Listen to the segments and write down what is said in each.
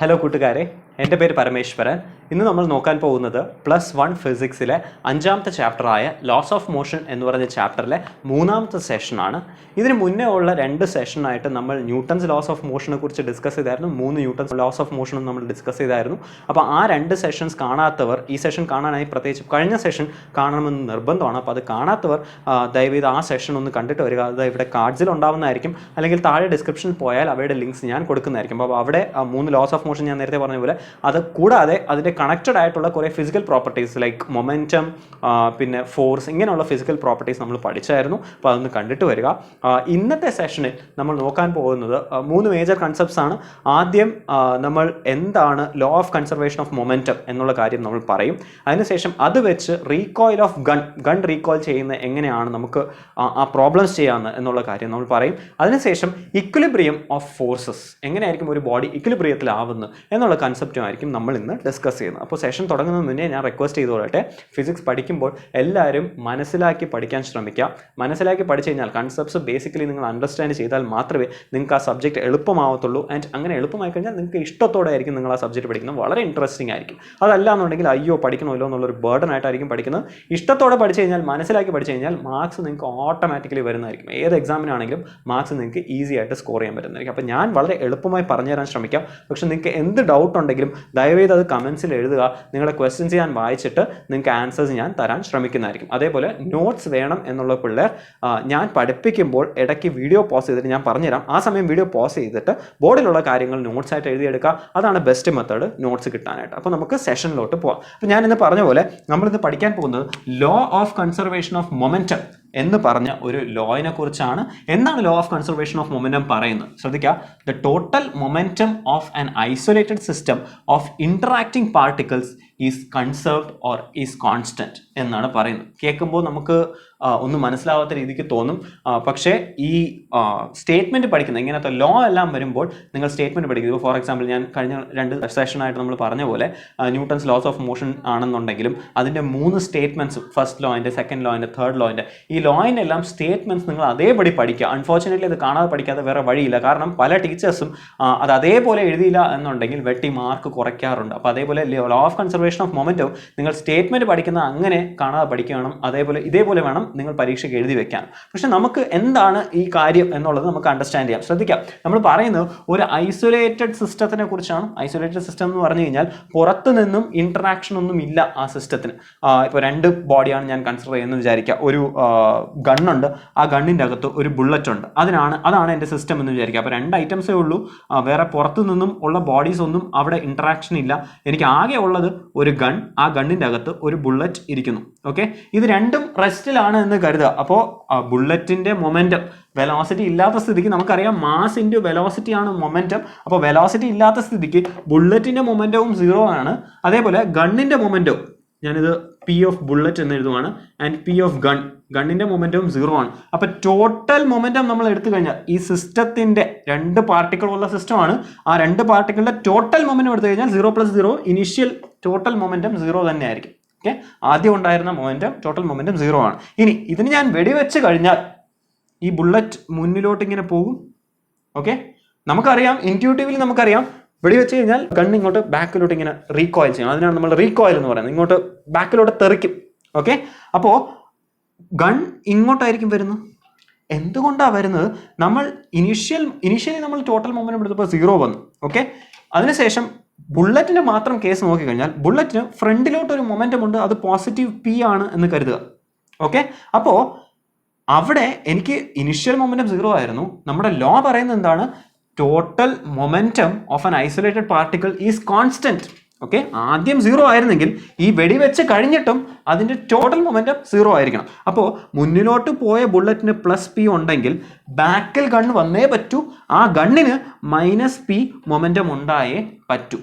Hello കൂട്ടുകാരെ, എൻ്റെ പേര് പരമേശ്വരൻ. ഇന്ന് നമ്മൾ നോക്കാൻ പോകുന്നത് +1 ഫിസിക്സിലെ 5ാമത്തെ ചാപ്റ്ററായ ലോസ് ഓഫ് മോഷൻ എന്ന് പറഞ്ഞ ചാപ്റ്ററിലെ 3ാമത്തെ സെഷനാണ്. ഇതിന് മുന്നേ ഉള്ള 2 സെഷനായിട്ട് നമ്മൾ ന്യൂട്ടൺസ് ലോസ് ഓഫ് മോഷനെ കുറിച്ച് ഡിസ്കസ് ചെയ്തായിരുന്നു. 3 ന്യൂട്ടൺസ് ലോസ് ഓഫ് മോഷനും നമ്മൾ ഡിസ്കസ് ചെയ്തായിരുന്നു. അപ്പോൾ ആ 2 സെഷൻസ് കാണാത്തവർ ഈ സെഷൻ കാണാനായി, പ്രത്യേകിച്ച് കഴിഞ്ഞ സെഷൻ കാണണമെന്ന് നിർബന്ധമാണ്. അപ്പോൾ അത് കാണാത്തവർ ദയവേത് ആ സെഷൻ ഒന്ന് കണ്ടിട്ട് വരിക. അത് ഇവിടെ കാർഡ്സിൽ ഉണ്ടാവുന്നതായിരിക്കും, അല്ലെങ്കിൽ താഴെ ഡിസ്ക്രിപ്ഷനിൽ പോയാൽ അവയുടെ ലിങ്ക്സ് ഞാൻ കൊടുക്കുന്നതായിരിക്കും. അപ്പോൾ അവിടെ 3 ലോസ് ഓഫ് മോഷൻ ഞാൻ നേരത്തെ പറഞ്ഞ പോലെ, അത് കൂടാതെ അതിൻ്റെ കണക്റ്റഡ് ആയിട്ടുള്ള കുറേ ഫിസിക്കൽ പ്രോപ്പർട്ടീസ് ലൈക്ക് മൊമെൻറ്റം, പിന്നെ ഫോഴ്സ്, ഇങ്ങനെയുള്ള ഫിസിക്കൽ പ്രോപ്പർട്ടീസ് നമ്മൾ പഠിച്ചായിരുന്നു. അപ്പോൾ അതൊന്ന് കണ്ടിട്ട് വരിക. ഇന്നത്തെ സെഷനിൽ നമ്മൾ നോക്കാൻ പോകുന്നത് 3 മേജർ കൺസെപ്റ്റ്സ് ആണ്. ആദ്യം നമ്മൾ എന്താണ് law of conservation of momentum എന്നുള്ള കാര്യം നമ്മൾ പറയും. അതിനുശേഷം അത് വെച്ച് റീകോയിൽ ഓഫ് ഗൺ റീകോയിൽ ചെയ്യുന്ന എങ്ങനെയാണ് നമുക്ക് ആ പ്രോബ്ലംസ് ചെയ്യാമെന്ന് എന്നുള്ള കാര്യം നമ്മൾ പറയും. അതിനുശേഷം ഇക്വിലിബ്രിയം ഓഫ് ഫോഴ്സസ്, എങ്ങനെയായിരിക്കും ഒരു ബോഡി ഇക്വിലിബ്രിയത്തിലാവുന്നത് എന്നുള്ള കൺസെപ്റ്റുമായിരിക്കും നമ്മൾ ഇന്ന് ഡിസ്കസ് ചെയ്യുന്നത്. അപ്പോൾ സെഷൻ തുടങ്ങുന്നതിന് മുന്നേ ഞാൻ റിക്വസ്റ്റ് ചെയ്തോളട്ടെ, ഫിസിക്സ് പഠിക്കുമ്പോൾ എല്ലാവരും മനസ്സിലാക്കി പഠിക്കാൻ ശ്രമിക്കുക. മനസ്സിലാക്കി പഠിച്ചു കഴിഞ്ഞാൽ കൺസെപ്റ്റ്സ് ബേസിക്കലി നിങ്ങൾ അണ്ടർസ്റ്റാൻഡ് ചെയ്താൽ മാത്രമേ നിങ്ങൾക്ക് ആ സബ്ജക്റ്റ് എളുപ്പമാവത്തുള്ളൂ. ആൻഡ് അങ്ങനെ എളുപ്പമായി കഴിഞ്ഞാൽ നിങ്ങൾക്ക് ഇഷ്ടത്തോടെ ആയിരിക്കും നിങ്ങൾ ആ സബ്ജക്റ്റ് പഠിക്കുന്നത്. വളരെ ഇൻട്രസ്റ്റിംഗ് ആയിരിക്കും. അതല്ല എന്നുണ്ടെങ്കിൽ അയ്യോ പഠിക്കണമല്ലോ എന്നുള്ളൊരു ബർഡൻ ആയിട്ടായിരിക്കും പഠിക്കുന്നത്. ഇഷ്ടത്തോടെ പഠിച്ചു കഴിഞ്ഞാൽ, മനസ്സിലാക്കി പഠിച്ചു കഴിഞ്ഞാൽ മാർക്സ് നിങ്ങൾക്ക് ഓട്ടോമാറ്റിക്കലി വരുന്നതായിരിക്കും. ഏത് എക്സാമിനാണെങ്കിലും മാർക്സ് നിങ്ങൾക്ക് ഈസി ആയിട്ട് സ്കോർ ചെയ്യാൻ പറ്റുന്നതായിരിക്കും. അപ്പോൾ ഞാൻ വളരെ എളുപ്പമായി പറഞ്ഞു തരാൻ ശ്രമിക്കാം. പക്ഷേ നിങ്ങൾക്ക് എന്ത് ഡൗട്ട് ഉണ്ടെങ്കിലും ദയവേത് അത് കമൻസിൽ എഴുതുക. നിങ്ങളുടെ ക്വസ്റ്റ്യൻസ് ഞാൻ വായിച്ചിട്ട് നിങ്ങൾക്ക് ആൻസേഴ്സ് ഞാൻ തരാൻ ശ്രമിക്കുന്നതായിരിക്കും. അതേപോലെ നോട്ട്സ് വേണം എന്നുള്ള പിള്ളേർ ഞാൻ പഠിപ്പിക്കുമ്പോൾ ഇടയ്ക്ക് വീഡിയോ പോസ് ചെയ്തിട്ട് ഞാൻ പറഞ്ഞുതരാം. ആ സമയം വീഡിയോ പോസ് ചെയ്തിട്ട് ബോർഡിലുള്ള കാര്യങ്ങൾ നോട്ട്സ് ആയിട്ട് എഴുതിയെടുക്കുക. അതാണ് ബെസ്റ്റ് മെത്തേഡ് നോട്ട്സ് കിട്ടാനായിട്ട്. അപ്പോൾ നമുക്ക് സെഷനിലോട്ട് പോകാം. അപ്പോൾ ഞാനിന്ന് പറഞ്ഞ പോലെ നമ്മളിന്ന് പഠിക്കാൻ പോകുന്നത് law of conservation of momentum എന്ന് പറഞ്ഞ ഒരു ലോയിനെ കുറിച്ചാണ്. എന്താണ് law of conservation of momentum പറയുന്നത്? ശ്രദ്ധിക്കുക. The total momentum of an isolated system of interacting particles is conserved or is constant എന്നാണ് പറയുന്നത്. കേൾക്കുമ്പോൾ നമുക്ക് ഒന്നും മനസ്സിലാവാത്ത രീതിക്ക് തോന്നും. പക്ഷേ ഈ സ്റ്റേറ്റ്മെൻറ്റ് പഠിക്കുന്ന ഇങ്ങനത്തെ ലോ എല്ലാം വരുമ്പോൾ നിങ്ങൾ സ്റ്റേറ്റ്മെൻറ്റ് പഠിക്കുന്നത്, ഫോർ എക്സാമ്പിൾ ഞാൻ കഴിഞ്ഞ 2 സെഷനായിട്ട് നമ്മൾ പറഞ്ഞ പോലെ ന്യൂട്ടൺസ് ലോസ് ഓഫ് മോഷൻ ആണെന്നുണ്ടെങ്കിലും അതിൻ്റെ 3 സ്റ്റേറ്റ്മെൻറ്റ്സും, ഫസ്റ്റ് ലോയിൻ്റെ, സെക്കൻഡ് ലോയിൻ്റെ, തേർഡ് ലോയിൻ്റെ, ഈ ലോയിൻ്റെ എല്ലാം സ്റ്റേറ്റ്മെൻറ്റ്സ് നിങ്ങൾ അതേപടി പഠിക്കുക. അൺഫോർച്ചുനേറ്റ്ലി അത് കാണാതെ പഠിക്കാതെ വേറെ വഴിയില്ല. കാരണം പല ടീച്ചേഴ്സും അത് അതേപോലെ എഴുതിയില്ല എന്നുണ്ടെങ്കിൽ വെട്ടി മാർക്ക് കുറയ്ക്കാറുണ്ട്. അപ്പോൾ അതേപോലെ law of conservation of momentum നിങ്ങൾ സ്റ്റേറ്റ്മെൻറ്റ് പഠിക്കുന്നത് അങ്ങനെ കാണാതെ പഠിക്കണം. ഇതേപോലെ വേണം നിങ്ങൾ പരീക്ഷയ്ക്ക് എഴുതി വെക്കാൻ. പക്ഷെ നമുക്ക് എന്താണ് ഈ കാര്യം എന്നുള്ളത് നമുക്ക് അണ്ടർസ്റ്റാൻഡ് ചെയ്യാം. ശ്രദ്ധിക്കാം, നമ്മൾ പറയുന്നത് ഒരു ഐസൊലേറ്റഡ് സിസ്റ്റത്തിനെ കുറിച്ചാണ്. ഐസൊലേറ്റഡ് സിസ്റ്റം എന്ന് പറഞ്ഞു കഴിഞ്ഞാൽ പുറത്തു നിന്നും ഇന്ററാക്ഷൻ ഒന്നും ഇല്ല ആ സിസ്റ്റത്തിന്. ഇപ്പോൾ 2 ബോഡിയാണ് ഞാൻ കൺസിഡർ ചെയ്യുന്നത് വിചാരിക്കുക. ഒരു ഗണ്ണുണ്ട്, ആ ഗണ്ണിൻ്റെ അകത്ത് ഒരു ബുള്ളറ്റ് ഉണ്ട്. അതാണ് എൻ്റെ സിസ്റ്റം എന്ന് വിചാരിക്കുക. അപ്പോൾ 2 ഐറ്റംസേ ഉള്ളൂ, വേറെ പുറത്തു നിന്നും ഉള്ള ബോഡീസ് ഒന്നും അവിടെ ഇന്ററാക്ഷൻ ഇല്ല. എനിക്ക് ആകെ ഉള്ളത് ഒരു ഗൺ, ആ ഗണ്ണിൻ്റെ അകത്ത് ഒരു ബുള്ളറ്റ് ഇരിക്കുന്നു. ഓക്കെ, ഇത് രണ്ടും റെസ്റ്റിലാണ് എന്ന് കരുതുക. അപ്പോൾ ബുള്ളറ്റിൻ്റെ മൊമെൻറ്റം, വെലോസിറ്റി ഇല്ലാത്ത സ്ഥിതിക്ക് നമുക്കറിയാം മാസ് ഇൻറ്റു വെലോസിറ്റി ആണ് മൊമെൻറ്റം. അപ്പോൾ വെലോസിറ്റി ഇല്ലാത്ത സ്ഥിതിക്ക് ബുള്ളറ്റിൻ്റെ മൊമെൻറ്റവും 0 ആണ്. അതേപോലെ ഗണ്ണിൻ്റെ മൊമെൻറ്റവും, ഞാനിത് പി ഓഫ് ബുള്ളറ്റ് എന്ന് എഴുതുവാണ്, ആൻഡ് പി ഓഫ് ഗണ്ണിൻ്റെ മൊമെൻറ്റവും 0 ആണ്. അപ്പോൾ ടോട്ടൽ മൊമെൻറ്റം നമ്മൾ എടുത്തു കഴിഞ്ഞാൽ ഈ സിസ്റ്റത്തിൻ്റെ 2 പാർട്ടിക്കിൾ ഉള്ള സിസ്റ്റമാണ്. ആ 2 പാർട്ടിക്കിളിൻ്റെ ടോട്ടൽ മൊമെൻറ്റം എടുത്തു കഴിഞ്ഞാൽ 0 + 0 ഇനീഷ്യൽ ടോട്ടൽ മൊമെൻറ്റം 0 തന്നെ ആയിരിക്കും. ഓക്കെ, ആദ്യം ഉണ്ടായിരുന്ന മൊമെൻറ്റം, ടോട്ടൽ മൊമെൻറ്റം 0 ആണ്. ഇനി ഇതിന് ഞാൻ വെടിവെച്ച് കഴിഞ്ഞാൽ ഈ ബുള്ളറ്റ് മുന്നിലോട്ട് ഇങ്ങനെ പോകും. ഓക്കെ, നമുക്കറിയാം, ഇൻറ്റ്യൂട്ടീവ്ലി നമുക്കറിയാം, വെടിവെച്ച് കഴിഞ്ഞാൽ ഗണ്ണ് ഇങ്ങോട്ട് ബാക്കിലോട്ട് ഇങ്ങനെ റീകോയിൽ ചെയ്യും. അതിനാണ് നമ്മൾ റീകോയിൽ എന്ന് പറയുന്നത്. ഇങ്ങോട്ട് ബാക്കിലോട്ട് തെറിക്കും. ഓക്കെ, അപ്പോൾ ഗൺ ഇങ്ങോട്ടായിരിക്കും വരുന്നത്. എന്തുകൊണ്ടാണ് വരുന്നത്? നമ്മൾ ഇനീഷ്യലി നമ്മൾ ടോട്ടൽ മൊമെൻറ്റം എടുത്തപ്പോൾ 0 വന്നു. ഓക്കെ, അതിനുശേഷം ബുള്ളറ്റിൻ്റെ മാത്രം കേസ് നോക്കിക്കഴിഞ്ഞാൽ ബുള്ളറ്റിന് ഫ്രണ്ടിലോട്ട് ഒരു മൊമെൻറ്റം ഉണ്ട്, അത് പോസിറ്റീവ് പി ആണ് എന്ന് കരുതുക. ഓക്കെ, അപ്പോൾ അവിടെ എനിക്ക് ഇനിഷ്യൽ മൊമെൻറ്റം 0 ആയിരുന്നു. നമ്മുടെ ലോ പറയുന്നത് എന്താണ്? Total momentum of an isolated particle is constant. Okay, ആദ്യം 0 ആയിരുന്നെങ്കിൽ ഈ വെടിവെച്ച് കഴിഞ്ഞിട്ടും അതിൻ്റെ ടോട്ടൽ മൊമെൻറ്റം 0 ആയിരിക്കണം. അപ്പോൾ മുന്നിലോട്ട് പോയ ബുള്ളറ്റിന് +p ഉണ്ടെങ്കിൽ ബാക്കിൽ ഗണ്ണ് വന്നേ പറ്റൂ. ആ ഗണ്ണിന് -p മൊമെൻറ്റം ഉണ്ടായേ പറ്റൂ.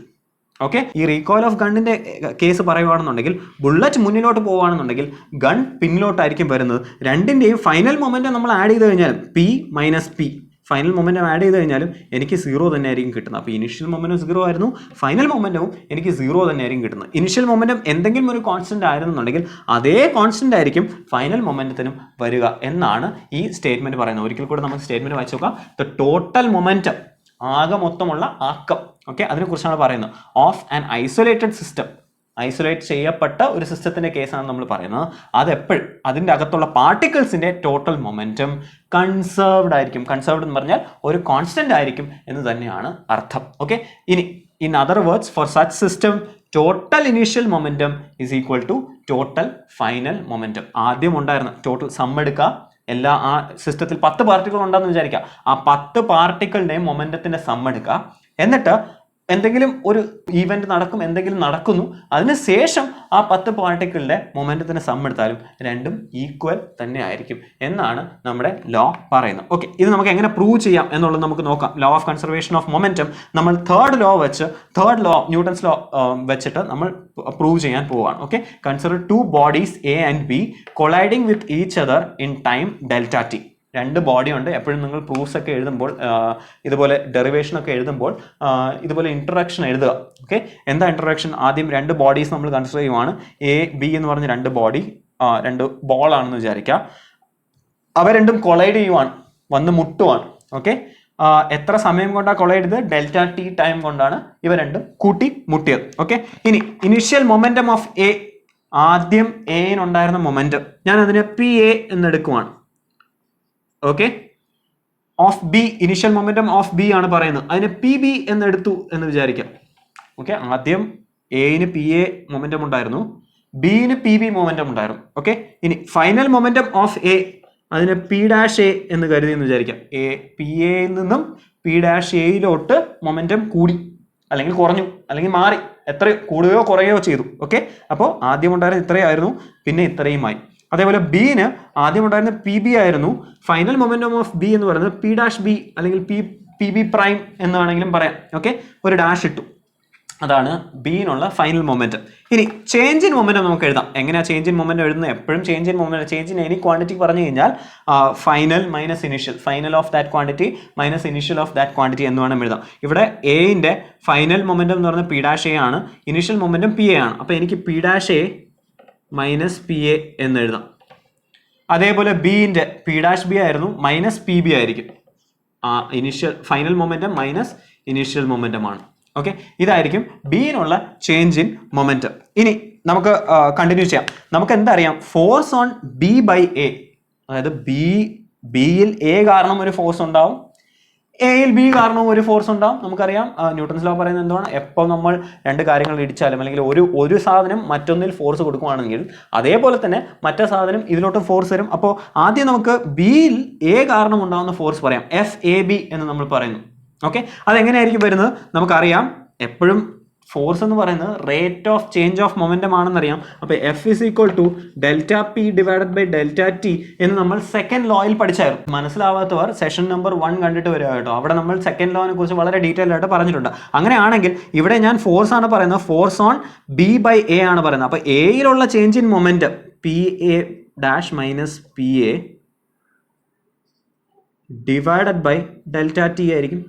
ഓക്കെ, ഈ റീകോയിൽ ഓഫ് ഗണ്ണിൻ്റെ കേസ് പറയുകയാണെന്നുണ്ടെങ്കിൽ ബുള്ളറ്റ് മുന്നിലോട്ട് പോവുകയാണെന്നുണ്ടെങ്കിൽ ഗൺ പിന്നിലോട്ടായിരിക്കും വരുന്നത്. രണ്ടിൻ്റെയും ഫൈനൽ മൊമെൻറ്റം നമ്മൾ ആഡ് ചെയ്ത് കഴിഞ്ഞാൽ p - p, final momentum add ചെയ്ത് കഴിഞ്ഞാലും എനിക്ക് 0 തന്നെ ആയിരിക്കും കിട്ടുന്നത്. അപ്പോൾ ഇനിഷ്യൽ മൊമെൻറ്റം 0 ആയിരുന്നു, ഫൈനൽ മൊമെൻറ്റവും എനിക്ക് 0 തന്നെ ആയിരിക്കും കിട്ടുന്നത്. ഇനിഷ്യൽ മൊമെൻറ്റം എന്തെങ്കിലും ഒരു കോൺസ്റ്റന്റ് ആയിരുന്നുണ്ടെങ്കിൽ അതേ കോൺസ്റ്റന്റ് ആയിരിക്കും ഫൈനൽ മൊമെൻറ്റത്തിനും വരിക എന്നാണ് ഈ സ്റ്റേറ്റ്മെൻറ്റ് പറയുന്നത്. ഒരിക്കൽ കൂടെ നമുക്ക് സ്റ്റേറ്റ്മെൻറ്റ് വായിച്ചു നോക്കാം. ദ ടോട്ടൽ മൊമെൻറ്റം ആകെ മൊത്തമുള്ള ആക്കം. ഓക്കെ, അതിനെക്കുറിച്ചാണ് പറയുന്നത്. Of an isolated system, isolate ചെയ്യപ്പെട്ട ഒരു സിസ്റ്റത്തിന്റെ കേസാണ് നമ്മൾ പറയുന്നത്. അതെപ്പോഴും അതിൻ്റെ അകത്തുള്ള പാർട്ടിക്കിൾസിന്റെ ടോട്ടൽ മൊമെന്റം കൺസേർവ്ഡ് ആയിരിക്കും. കൺസേർവ്ഡ് എന്ന് പറഞ്ഞാൽ ഒരു കോൺസ്റ്റന്റ് ആയിരിക്കും എന്ന് തന്നെയാണ് അർത്ഥം. ഓക്കെ, ഇനി in other words, for such system total initial momentum is equal to total final momentum. ആദ്യം ഉണ്ടായിരുന്ന ടോട്ടൽ സം എടുക്കുക, എല്ലാ ആ സിസ്റ്റത്തിൽ 10 പാർട്ടിക്കിൾ ഉണ്ടെന്ന് വിചാരിക്കുക, ആ 10 പാർട്ടിക്കിളിന്റെയും മൊമെന്റത്തിന്റെ സം എടുക്കുക. എന്നിട്ട് എന്തെങ്കിലും ഒരു ഈവന്റ് നടക്കും, എന്തെങ്കിലും നടക്കുന്നു, അതിനുശേഷം ആ 10 പാർട്ടിക്കിളിന്റെ മൊമെന്റത്തിന് സം എടുത്താലും രണ്ടും ഈക്വൽ തന്നെ ആയിരിക്കും എന്നാണ് നമ്മുടെ ലോ പറയുന്നത്. ഓക്കെ, ഇത് നമുക്ക് എങ്ങനെ പ്രൂവ് ചെയ്യാം എന്നുള്ളത് നമുക്ക് നോക്കാം. Law of conservation of momentum നമ്മൾ തേർഡ് ലോ ന്യൂട്ടൺസ് ലോ വെച്ചിട്ട് നമ്മൾ പ്രൂവ് ചെയ്യാൻ പോവുകയാണ്. Okay, consider 2 bodies A and B colliding with each other in time delta t. 2 body ഉണ്ട്. എപ്പോഴും നിങ്ങൾ പ്രൂഫ്സ് ഒക്കെ എഴുതുമ്പോൾ, ഇതുപോലെ ഡെറിവേഷൻ ഒക്കെ എഴുതുമ്പോൾ ഇതുപോലെ ഇൻട്രഡക്ഷൻ എഴുതുക. ഓക്കെ, എന്താ ഇൻട്രഡക്ഷൻ? ആദ്യം 2 ബോഡീസ് നമ്മൾ കൺസിഡർ ചെയ്യുവാണ്. A B എന്ന് പറഞ്ഞ 2 ബോഡി, 2 ബോൾ ആണെന്ന് വിചാരിക്കുക. അവ രണ്ടും കൊളൈഡ് ചെയ്യുവാണ്, വന്ന് മുട്ടുവാണ്. ഓക്കെ, എത്ര സമയം കൊണ്ടാണ് കൊളൈഡ് ചെയ്തത്? ഡെൽറ്റ ടി ടൈം കൊണ്ടാണ് ഇവ രണ്ടും കൂട്ടി മുട്ടിയത്. ഓക്കെ, ഇനി ഇനിഷ്യൽ മൊമെന്റം ഓഫ് എ, ആദ്യം എയിനുണ്ടായിരുന്ന മൊമെന്റം, ഞാൻ അതിനെ പി എ എന്നെടുക്കുവാണ്. Okay, of B, initial momentum of B ആണ് പറയുന്നത്, അതിനെ പി ബി എന്നെടുത്തു എന്ന് വിചാരിക്കാം. ഓക്കെ, ആദ്യം എന് പി എ മൊമെന്റം ഉണ്ടായിരുന്നു, ബിന് പി ബി മൊമെന്റം ഉണ്ടായിരുന്നു. ഓക്കെ, ഇനി ഫൈനൽ മൊമെന്റം ഓഫ് എ, അതിനെ പി ഡാഷ് എ എന്ന് കരുതി എന്ന് വിചാരിക്കാം. പി എയിൽ നിന്നും പി ഡാഷ് എയിലോട്ട് മൊമെന്റം കൂടി, അല്ലെങ്കിൽ കുറഞ്ഞു, അല്ലെങ്കിൽ മാറി, എത്ര കൂടുകയോ കുറയുകയോ ചെയ്തു. ഓക്കെ, അപ്പോൾ ആദ്യം ഉണ്ടായിരുന്ന ഇത്രയായിരുന്നു, പിന്നെ ഇത്രയുമായി. അതേപോലെ ബിന് ആദ്യം ഉണ്ടായിരുന്ന പി ബി ആയിരുന്നു, ഫൈനൽ മൊമെന്റം ഓഫ് ബി എന്ന് പറയുന്നത് പി ഡാഷ് ബി അല്ലെങ്കിൽ പി ബി പ്രൈം എന്ന് വേണമെങ്കിലും പറയാം. ഓക്കെ, ഒരു ഡാഷ് ഇട്ടു, അതാണ് ബിനുള്ള ഫൈനൽ മൊമെന്റം. ഇനി ചേഞ്ച് ഇൻ മൊമെന്റം നമുക്ക് എഴുതാം. എങ്ങനെയാണ് ചേഞ്ച് ഇൻ മൊമെന്റം എഴുതുന്നത്? എപ്പോഴും ചേഞ്ച് ഇൻ എനി ക്വാണ്ടിറ്റി പറഞ്ഞു കഴിഞ്ഞാൽ final minus initial, final of that quantity minus initial of that quantity എന്ന് വേണം എഴുതാം. ഇവിടെ എന്റെ ഫൈനൽ മൊമെന്റം എന്ന് പറയുന്നത് പി ഡാഷ് എ ആണ്, ഇനിഷ്യൽ മൊമെന്റം പി എ ആണ്. അപ്പോൾ എനിക്ക് P dash A minus P A എന്ന് എഴുതാം. അതേപോലെ ബിന്റെ പി ഡാഷ് ബി ആയിരുന്നു, മൈനസ് പി ബി ആയിരിക്കും. Initial final momentum minus initial momentum ആണ്. ഓക്കെ, ഇതായിരിക്കും ബിയിനുള്ള ചേഞ്ച് ഇൻ മൊമെന്റം. ഇനി നമുക്ക് കണ്ടിന്യൂ ചെയ്യാം. നമുക്ക് എന്തറിയാം? Force on B by A, അതായത് ബിയിൽ എ കാരണം ഒരു ഫോഴ്സ് ഉണ്ടാവും, എയിൽ ബി കാരണം ഒരു ഫോഴ്സ് ഉണ്ടാവും. നമുക്കറിയാം ന്യൂട്ടൺസ് ലോ പറയുന്നത് എന്താണ്? എപ്പോൾ നമ്മൾ 2 കാര്യങ്ങൾ ഇടിച്ചാലും അല്ലെങ്കിൽ ഒരു സാധനം മറ്റൊന്നിൽ ഫോഴ്സ് കൊടുക്കുകയാണെങ്കിൽ അതേപോലെ തന്നെ മറ്റേ സാധനം ഇതിലോട്ട് ഫോഴ്സ് വരും. അപ്പോൾ ആദ്യം നമുക്ക് ബിയിൽ എ കാരണം ഉണ്ടാകുന്ന ഫോഴ്സ് പറയാം, എഫ് എ ബി എന്ന് നമ്മൾ പറയുന്നു. ഓക്കെ, അതെങ്ങനെയായിരിക്കും വരുന്നത്? നമുക്കറിയാം എപ്പോഴും ഫോഴ്സ് എന്ന് പറയുന്നത് rate of change of momentum ആണെന്നറിയാം. അപ്പോൾ F is equal to delta P divided by delta T എന്ന് നമ്മൾ സെക്കൻഡ് ലോയിൽ പഠിച്ചായിരുന്നു. മനസ്സിലാവാത്തവർ സെഷൻ നമ്പർ 1 കണ്ടിട്ട് വരിക കേട്ടോ. അവിടെ നമ്മൾ സെക്കൻഡ് ലോനെ കുറിച്ച് വളരെ ഡീറ്റെയിൽ ആയിട്ട് പറഞ്ഞിട്ടുണ്ട്. അങ്ങനെയാണെങ്കിൽ ഇവിടെ ഞാൻ ഫോഴ്സ് ആണ് പറയുന്നത്, force on B by A ആണ് പറയുന്നത്. അപ്പോൾ എയിലുള്ള change in momentum P A dash minus P A divided by delta T ആയിരിക്കും.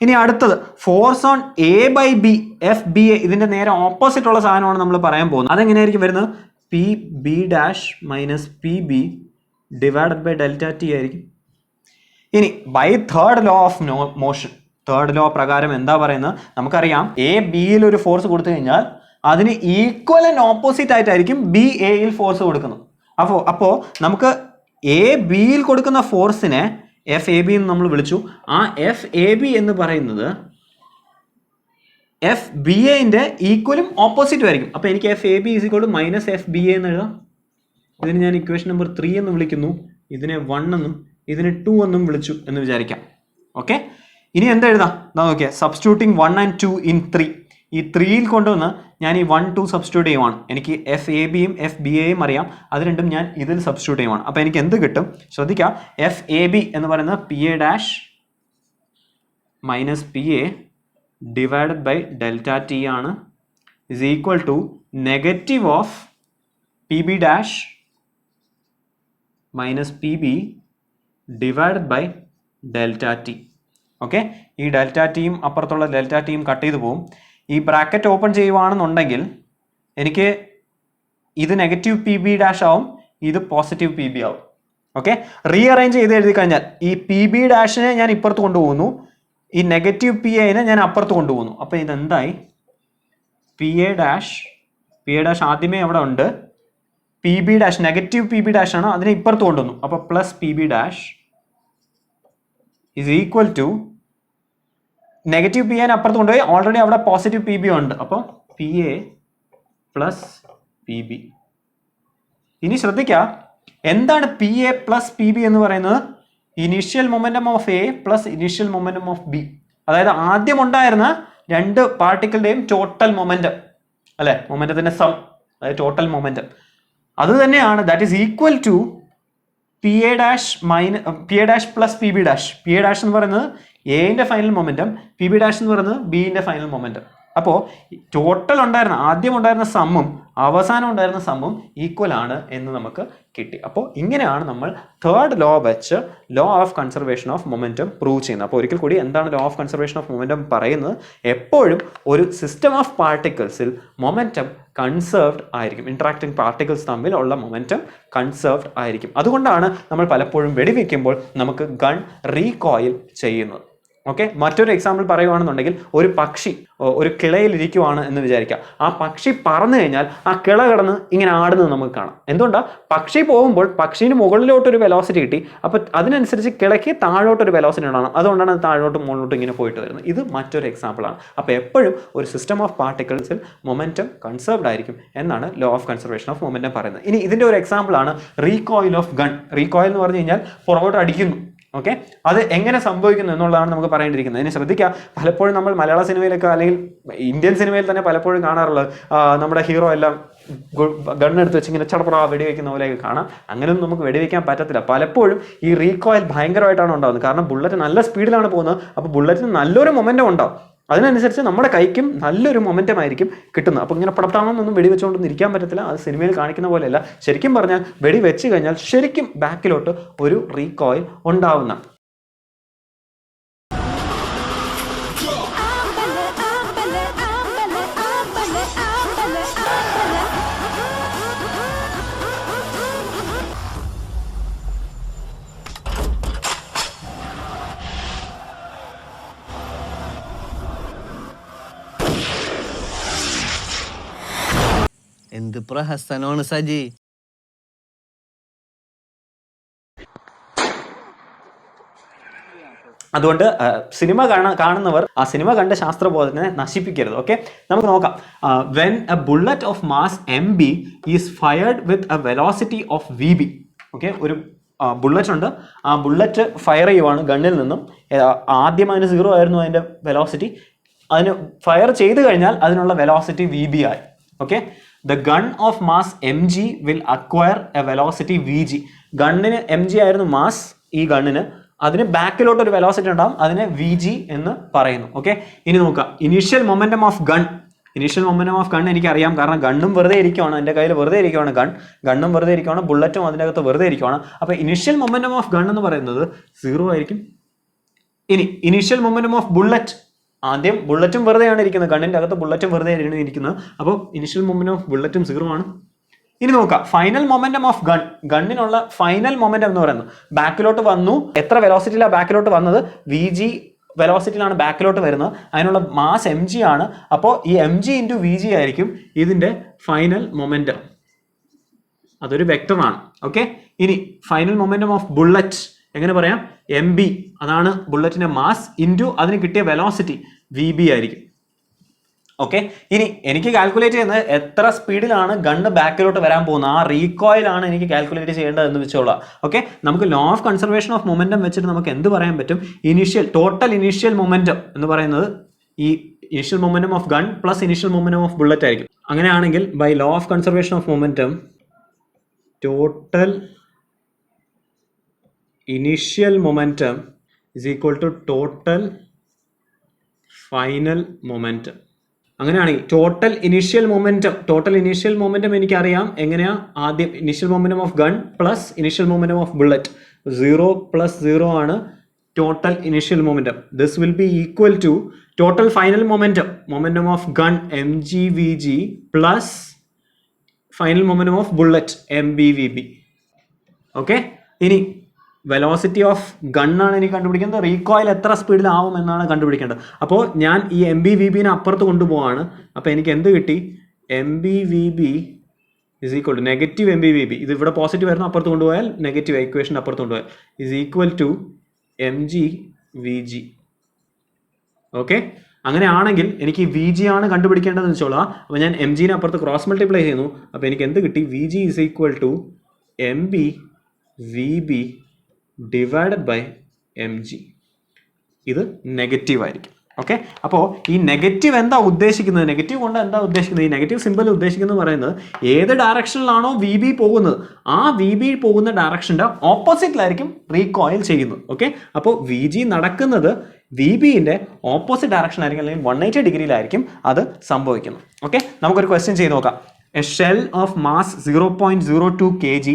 ഇനി അടുത്തത് force on A by B, F B A, ഇതിന്റെ നേരെ ഓപ്പോസിറ്റ് ഉള്ള സാധനമാണ് നമ്മൾ പറയാൻ പോകുന്നത്. അതെങ്ങനെയായിരിക്കും വരുന്നത്? P B dash minus P B divided by delta T ആയിരിക്കും. ഇനി by third law of motion, third law പ്രകാരം എന്താ പറയുന്നത്? നമുക്കറിയാം എ ബിയിൽ ഒരു ഫോഴ്സ് കൊടുത്തു കഴിഞ്ഞാൽ അതിന് ഈക്വൽ ആൻഡ് ഓപ്പോസിറ്റ് ആയിട്ടായിരിക്കും ബി എയിൽ ഫോഴ്സ് കൊടുക്കുന്നത്. അപ്പോൾ നമുക്ക് എ ബിയിൽ കൊടുക്കുന്ന ഫോഴ്സിനെ എഫ് എ ബി എന്ന് നമ്മൾ വിളിച്ചു. ആ എഫ് എ ബി എന്ന് പറയുന്നത് എഫ് ബി എന്റെ ഈക്വലും ഓപ്പോസിറ്റും ആയിരിക്കും. അപ്പോൾ എനിക്ക് F A B is equal to minus F B A എന്ന് എഴുതാം. ഇതിന് ഞാൻ ഇക്വേഷൻ നമ്പർ 3 എന്ന് വിളിക്കുന്നു, ഇതിനെ 1 എന്നും ഇതിനെ 2 എന്നും വിളിച്ചു എന്ന് വിചാരിക്കാം. ഓക്കെ, ഇനി എന്താ എഴുതാം? നോക്കിയാൽ സബ്സ്റ്റിറ്റ്യൂട്ടിങ് 1 and 2 in 3, ഈ 3യിൽ കൊണ്ടുവന്ന് ഞാൻ ഈ 1 2 സബ്സ്റ്റിറ്റ്യൂട്ട് ചെയ്യുവാണ്. എനിക്ക് എഫ് എ ബിയും എഫ് ബി എയും അറിയാം, അത് രണ്ടും ഞാൻ ഇതിൽ സബ്സ്റ്റിറ്റ്യൂട്ട് ചെയ്യുവാണ്. അപ്പോൾ എനിക്ക് എന്ത് കിട്ടും? ശ്രദ്ധിക്കാം, എഫ് എ ബി എന്ന് പറയുന്നത് P A dash minus P A divided by delta T ആണ്, is equal to negative of P B dash minus P B divided by delta T. Okay, ഈ ഡെൽറ്റ ടിയും അപ്പുറത്തുള്ള ഡെൽറ്റ ടിയും cut ചെയ്ത് പോകും. ഈ ബ്രാക്കറ്റ് ഓപ്പൺ ചെയ്യുവാണെന്നുണ്ടെങ്കിൽ എനിക്ക് ഇത് നെഗറ്റീവ് പി ബി ഡാഷ് ആവും, ഇത് പോസിറ്റീവ് പി ബി ആവും. ഓക്കെ, റീഅറേഞ്ച് ചെയ്ത് എഴുതി കഴിഞ്ഞാൽ ഈ പി ബി ഡാഷിനെ ഞാൻ ഇപ്പുറത്ത് കൊണ്ടുപോകുന്നു, ഈ നെഗറ്റീവ് പി എനെ ഞാൻ അപ്പുറത്ത് കൊണ്ടുപോകുന്നു. അപ്പോൾ ഇതെന്തായി? പി എ ഡാഷ് ആദ്യമേ അവിടെ ഉണ്ട്. P B dash negative P B dash ആണ്, അതിനെ ഇപ്പുറത്ത് കൊണ്ടുവന്നു. അപ്പോൾ plus P B dash is equal to negative P എനെ അപ്പുറത്ത് കൊണ്ടുപോയി, ഓൾറെഡി അവിടെ പോസിറ്റീവ് പി ബി ഉണ്ട്. അപ്പോൾ P A plus P B. ഇനി ശ്രദ്ധിക്കുക, എന്താണ് P A plus P B എന്ന് പറയുന്നത്? Initial momentum of A plus initial momentum of B. അതായത് ആദ്യം ഉണ്ടായിരുന്ന രണ്ട് പാർട്ടിക്കിളുടെയും ടോട്ടൽ മൊമെന്റം അല്ലെ, മൊമെന്റത്തിന്റെ സം, അതായത് ടോട്ടൽ മൊമെന്റം അത് തന്നെയാണ്. That is equal to P A dash plus P B dash. P A dash എന്ന് പറയുന്നത് എന്റെ final momentum, P B dash എന്ന് പറയുന്നത് ബിന്റെ ഫൈനൽ മൊമെന്റം. അപ്പോൾ ടോട്ടൽ ഉണ്ടായിരുന്ന ആദ്യം ഉണ്ടായിരുന്ന സമ്മും അവസാനം ഉണ്ടായിരുന്ന സമ്മും ഈക്വൽ ആണ് എന്ന് നമുക്ക് കിട്ടി. അപ്പോൾ ഇങ്ങനെയാണ് നമ്മൾ തേർഡ് ലോ വെച്ച് law of conservation of momentum prove ചെയ്യുന്നത്. അപ്പോൾ ഒരിക്കൽ കൂടി എന്താണ് law of conservation of momentum പറയുന്നത്? എപ്പോഴും ഒരു സിസ്റ്റം ഓഫ് പാർട്ടിക്കിൾസിൽ മൊമെന്റം കൺസേർവ്ഡ് ആയിരിക്കും. ഇന്ററാക്ടിങ് പാർട്ടിക്കിൾസ് തമ്മിലുള്ള മൊമെന്റം കൺസേർവ്ഡ് ആയിരിക്കും. അതുകൊണ്ടാണ് നമ്മൾ പലപ്പോഴും വെടിവെക്കുമ്പോൾ നമുക്ക് ഗൺ റീകോയിൽ ചെയ്യുന്നത്. ഓക്കെ, മറ്റൊരു എക്സാമ്പിൾ പറയുകയാണെന്നുണ്ടെങ്കിൽ, ഒരു പക്ഷി ഒരു കിളയിൽ ഇരിക്കുവാണ് എന്ന് വിചാരിക്കുക. ആ പക്ഷി പറന്നു കഴിഞ്ഞാൽ ആ കിള കിടന്ന് ഇങ്ങനെ ആടുന്നത് നമുക്ക് കാണാം. എന്തുകൊണ്ടാണ്? പക്ഷി പോകുമ്പോൾ പക്ഷീന് മുകളിലോട്ടൊരു വെലോസിറ്റി കിട്ടി, അപ്പോൾ അതിനനുസരിച്ച് കിളയ്ക്ക് താഴോട്ടൊരു വെലോസിറ്റി ഉണ്ടാകണം. അതുകൊണ്ടാണ് അത് താഴോട്ടും മുകളിലോട്ടും ഇങ്ങനെ പോയിട്ട് വരുന്നത്. ഇത് മറ്റൊരു എക്സാമ്പിളാണ്. അപ്പോൾ എപ്പോഴും ഒരു സിസ്റ്റം ഓഫ് പാർട്ടിക്കിൾസിൽ മൊമെന്റം കൺസേർവ്ഡ് ആയിരിക്കും എന്നാണ് law of conservation of momentum പറയുന്നത്. ഇനി ഇതിൻ്റെ ഒരു എക്സാമ്പിളാണ് റീകോയിൽ ഓഫ് ഗൺ. റീകോയിൽ എന്ന് പറഞ്ഞു കഴിഞ്ഞാൽ പുറകോട്ട് അടിക്കുന്നു. ഓക്കെ, അത് എങ്ങനെ സംഭവിക്കുന്നു എന്നുള്ളതാണ് നമുക്ക് പറയേണ്ടിയിരിക്കുന്നത്. ഇനി ശ്രദ്ധിക്കുക, പലപ്പോഴും നമ്മൾ മലയാള സിനിമയിലൊക്കെ അല്ലെങ്കിൽ ഇന്ത്യൻ സിനിമയിൽ തന്നെ പലപ്പോഴും കാണാറുള്ളത് നമ്മുടെ ഹീറോ എല്ലാം ഗണ്ണെടുത്ത് വെച്ച് ഇങ്ങനെ ചടപട വെടിവെക്കുന്ന പോലെയൊക്കെ കാണാം. അങ്ങനെയൊന്നും നമുക്ക് വെടിവെക്കാൻ പറ്റത്തില്ല. പലപ്പോഴും ഈ റീകോയിൽ ഭയങ്കരമായിട്ടാണ് ഉണ്ടാകുന്നത്. കാരണം ബുള്ളറ്റ് നല്ല സ്പീഡിലാണ് പോകുന്നത്. അപ്പോൾ ബുള്ളറ്റിന് നല്ലൊരു മൊമെന്റം ഉണ്ടാവും. അതിനനുസരിച്ച് നമ്മുടെ കൈക്കും നല്ലൊരു മൊമെന്റം ആയിരിക്കും കിട്ടുന്നത്. അപ്പോൾ ഇങ്ങനെ പടത്താണെന്നൊന്നും വെടിവെച്ചുകൊണ്ടൊന്നും ഇരിക്കാൻ പറ്റത്തില്ല. അത് സിനിമയിൽ കാണിക്കുന്ന പോലെയല്ല. ശരിക്കും പറഞ്ഞാൽ വെടിവെച്ച് കഴിഞ്ഞാൽ ശരിക്കും ബാക്കിലോട്ട് ഒരു റീകോയിൽ ഉണ്ടാവുന്ന. എന്ത് പ്രഹസനമാണ് സജി. അതുകൊണ്ട് സിനിമ കാണുന്നവർ ആ സിനിമ കണ്ട ശാസ്ത്രബോധത്തിനെ നശിപ്പിക്കരുത്. ഓക്കെ, നമുക്ക് നോക്കാം. When A bullet of mass MB is fired with a velocity of VB. Okay, ഒരു ബുള്ളറ്റ് ഉണ്ട്. ആ ബുള്ളറ്റ് ഫയർ ചെയ്യുവാണ് ഗണ്ണിൽ നിന്നും. ആദ്യം അതിന് 0 ആയിരുന്നു അതിൻ്റെ വെലോസിറ്റി. അതിന് ഫയർ ചെയ്ത് കഴിഞ്ഞാൽ അതിനുള്ള വെലോസിറ്റി VB ആയി. Okay, the gun of mass mg will acquire a velocity vg. ഗണ്ണിന് mg ആയിരുന്നു മാസ്. ഈ ഗണ്ണിന് അതിന് ബാക്കിലോട്ട് ഒരു വെലോസിറ്റി ഉണ്ടാവും, അതിനെ vg എന്ന് പറയുന്നു. ഓക്കെ, ഇനി നോക്കാം. Initial momentum of gun. Initial momentum of gun എനിക്കറിയാം, കാരണം ഗണ്ണും വെറുതെ ഇരിക്കുവാണ്, എൻ്റെ കയ്യിൽ വെറുതെ ഇരിക്കുവാണ് ഗണ്ണും വെറുതെ ഇരിക്കുവാണ്, ബുള്ളറ്റും അതിനകത്ത് വെറുതെ ഇരിക്കുവാണ്. അപ്പോൾ ഇനീഷ്യൽ മൊമെന്റം ഓഫ് ഗൺ എന്ന് പറയുന്നത് 0 ആയിരിക്കും. ഇനി ഇനീഷ്യൽ മൊമെന്റം ഓഫ് ബുള്ളറ്റ്, ആദ്യം ബുള്ളറ്റും വെറുതെയാണ് ഇരിക്കുന്നത്, ഗണ്ണിൻ്റെ അകത്ത് ബുള്ളറ്റും വെറുതെ ഇരിക്കുന്നത്. അപ്പോൾ ഇനിഷ്യൽ മൊമെന്റം ഓഫ് ബുള്ളറ്റും 0 ആണ്. ഇനി നോക്കാം ഫൈനൽ മൊമെന്റം ഓഫ് ഗൺ. ഗണ്ണിനുള്ള ഫൈനൽ മൊമെന്റം എന്ന് പറയുന്നത് ബാക്കിലോട്ട് വന്നു. എത്ര വെലോസിറ്റിയിലാണ് ബാക്കിലോട്ട് വന്നത്? VG വെലോസിറ്റിയിലാണ് ബാക്കിലോട്ട് വരുന്നത്. അതിനുള്ള മാസ് mg ആണ്. അപ്പോൾ ഈ mg × VG ആയിരിക്കും ഇതിൻ്റെ ഫൈനൽ മൊമെന്റം. അതൊരു വെക്ടറാണ്. ഓക്കെ, ഇനി ഫൈനൽ മൊമെന്റം ഓഫ് ബുള്ളറ്റ് എങ്ങനെ പറയാം? MB, അതാണ് ബുള്ളറ്റിന്റെ മാസ്, ഇൻറ്റു അതിന് കിട്ടിയ വെലോസിറ്റി VB ആയിരിക്കും. ഓക്കെ, ഇനി എനിക്ക് കാൽക്കുലേറ്റ് ചെയ്യുന്നത് എത്ര സ്പീഡിലാണ് ഗണ്ണ് ബാക്കിലോട്ട് വരാൻ പോകുന്നത്. ആ റീകോയിലാണ് എനിക്ക് കാൽക്കുലേറ്റ് ചെയ്യേണ്ടത് എന്ന് വെച്ചോളാം. ഓക്കെ, നമുക്ക് law of conservation of momentum വെച്ചിട്ട് നമുക്ക് എന്ത് പറയാൻ പറ്റും? ടോട്ടൽ ഇനീഷ്യൽ മൊമെന്റം എന്ന് പറയുന്നത് ഈ initial momentum of gun plus initial momentum of bullet ആയിരിക്കും. അങ്ങനെയാണെങ്കിൽ by law of conservation of momentum total initial momentum is equal to total final momentum. അങ്ങനെയാണെങ്കിൽ ടോട്ടൽ ഇനീഷ്യൽ മൊമെന്റം എനിക്കറിയാം. എങ്ങനെയാ? ആദ്യം initial momentum of gun plus initial momentum of bullet 0 + 0 ആണ് total initial momentum. This will be equal to total final momentum of gun mgvg plus final momentum of bullet mbvb. Okay, ഇനി velocity of ഗണ്ണാണ് എനിക്ക് കണ്ടുപിടിക്കുന്നത്, recoil എത്ര സ്പീഡിലാവും എന്നാണ് കണ്ടുപിടിക്കേണ്ടത്. അപ്പോൾ ഞാൻ ഈ എം ബി വി ബിനെ അപ്പുറത്ത് കൊണ്ടുപോവാണ്. അപ്പോൾ എനിക്ക് എന്ത് കിട്ടി? M B V B is equal to negative M B V B. ഇത് ഇവിടെ പോസിറ്റീവ് ആയിരുന്നു, അപ്പുറത്ത് കൊണ്ടുപോയാൽ നെഗറ്റീവ്, ഇക്വേഷൻ അപ്പുറത്ത് കൊണ്ടുപോയാൽ is equal to M G V G. Okay, അങ്ങനെയാണെങ്കിൽ എനിക്ക് വി ജി ആണ് കണ്ടുപിടിക്കേണ്ടതെന്ന് വെച്ചോളാം. അപ്പോൾ ഞാൻ എം ജിനെ അപ്പുറത്ത് ക്രോസ് മൾട്ടിപ്ലൈ ചെയ്യുന്നു. അപ്പോൾ എനിക്ക് എന്ത് കിട്ടി? V G is equal to M B V B divided by M G. ഇത് നെഗറ്റീവ് ആയിരിക്കും. ഓക്കെ, അപ്പോൾ ഈ നെഗറ്റീവ് എന്താ ഉദ്ദേശിക്കുന്നത്? നെഗറ്റീവ് കൊണ്ട് എന്താ ഉദ്ദേശിക്കുന്നത്? ഈ നെഗറ്റീവ് സിമ്പിൾ ഉദ്ദേശിക്കുന്നത് പറയുന്നത് ഏത് ഡയറക്ഷനിലാണോ വി ബി പോകുന്നത് ആ വി ബി പോകുന്ന ഡയറക്ഷൻ്റെ ഓപ്പോസിറ്റിലായിരിക്കും റീകോയിൽ ചെയ്യുന്നത്. ഓക്കെ, അപ്പോൾ വി ജി നടക്കുന്നത് വി ബിൻ്റെ ഓപ്പോസിറ്റ് ഡയറക്ഷനായിരിക്കും, അല്ലെങ്കിൽ 180 ഡിഗ്രിയിലായിരിക്കും അത് സംഭവിക്കുന്നത്. ഓക്കെ, നമുക്കൊരു ക്വസ്റ്റ്യൻ ചെയ്ത് നോക്കാം. A shell of mass 0.02 kg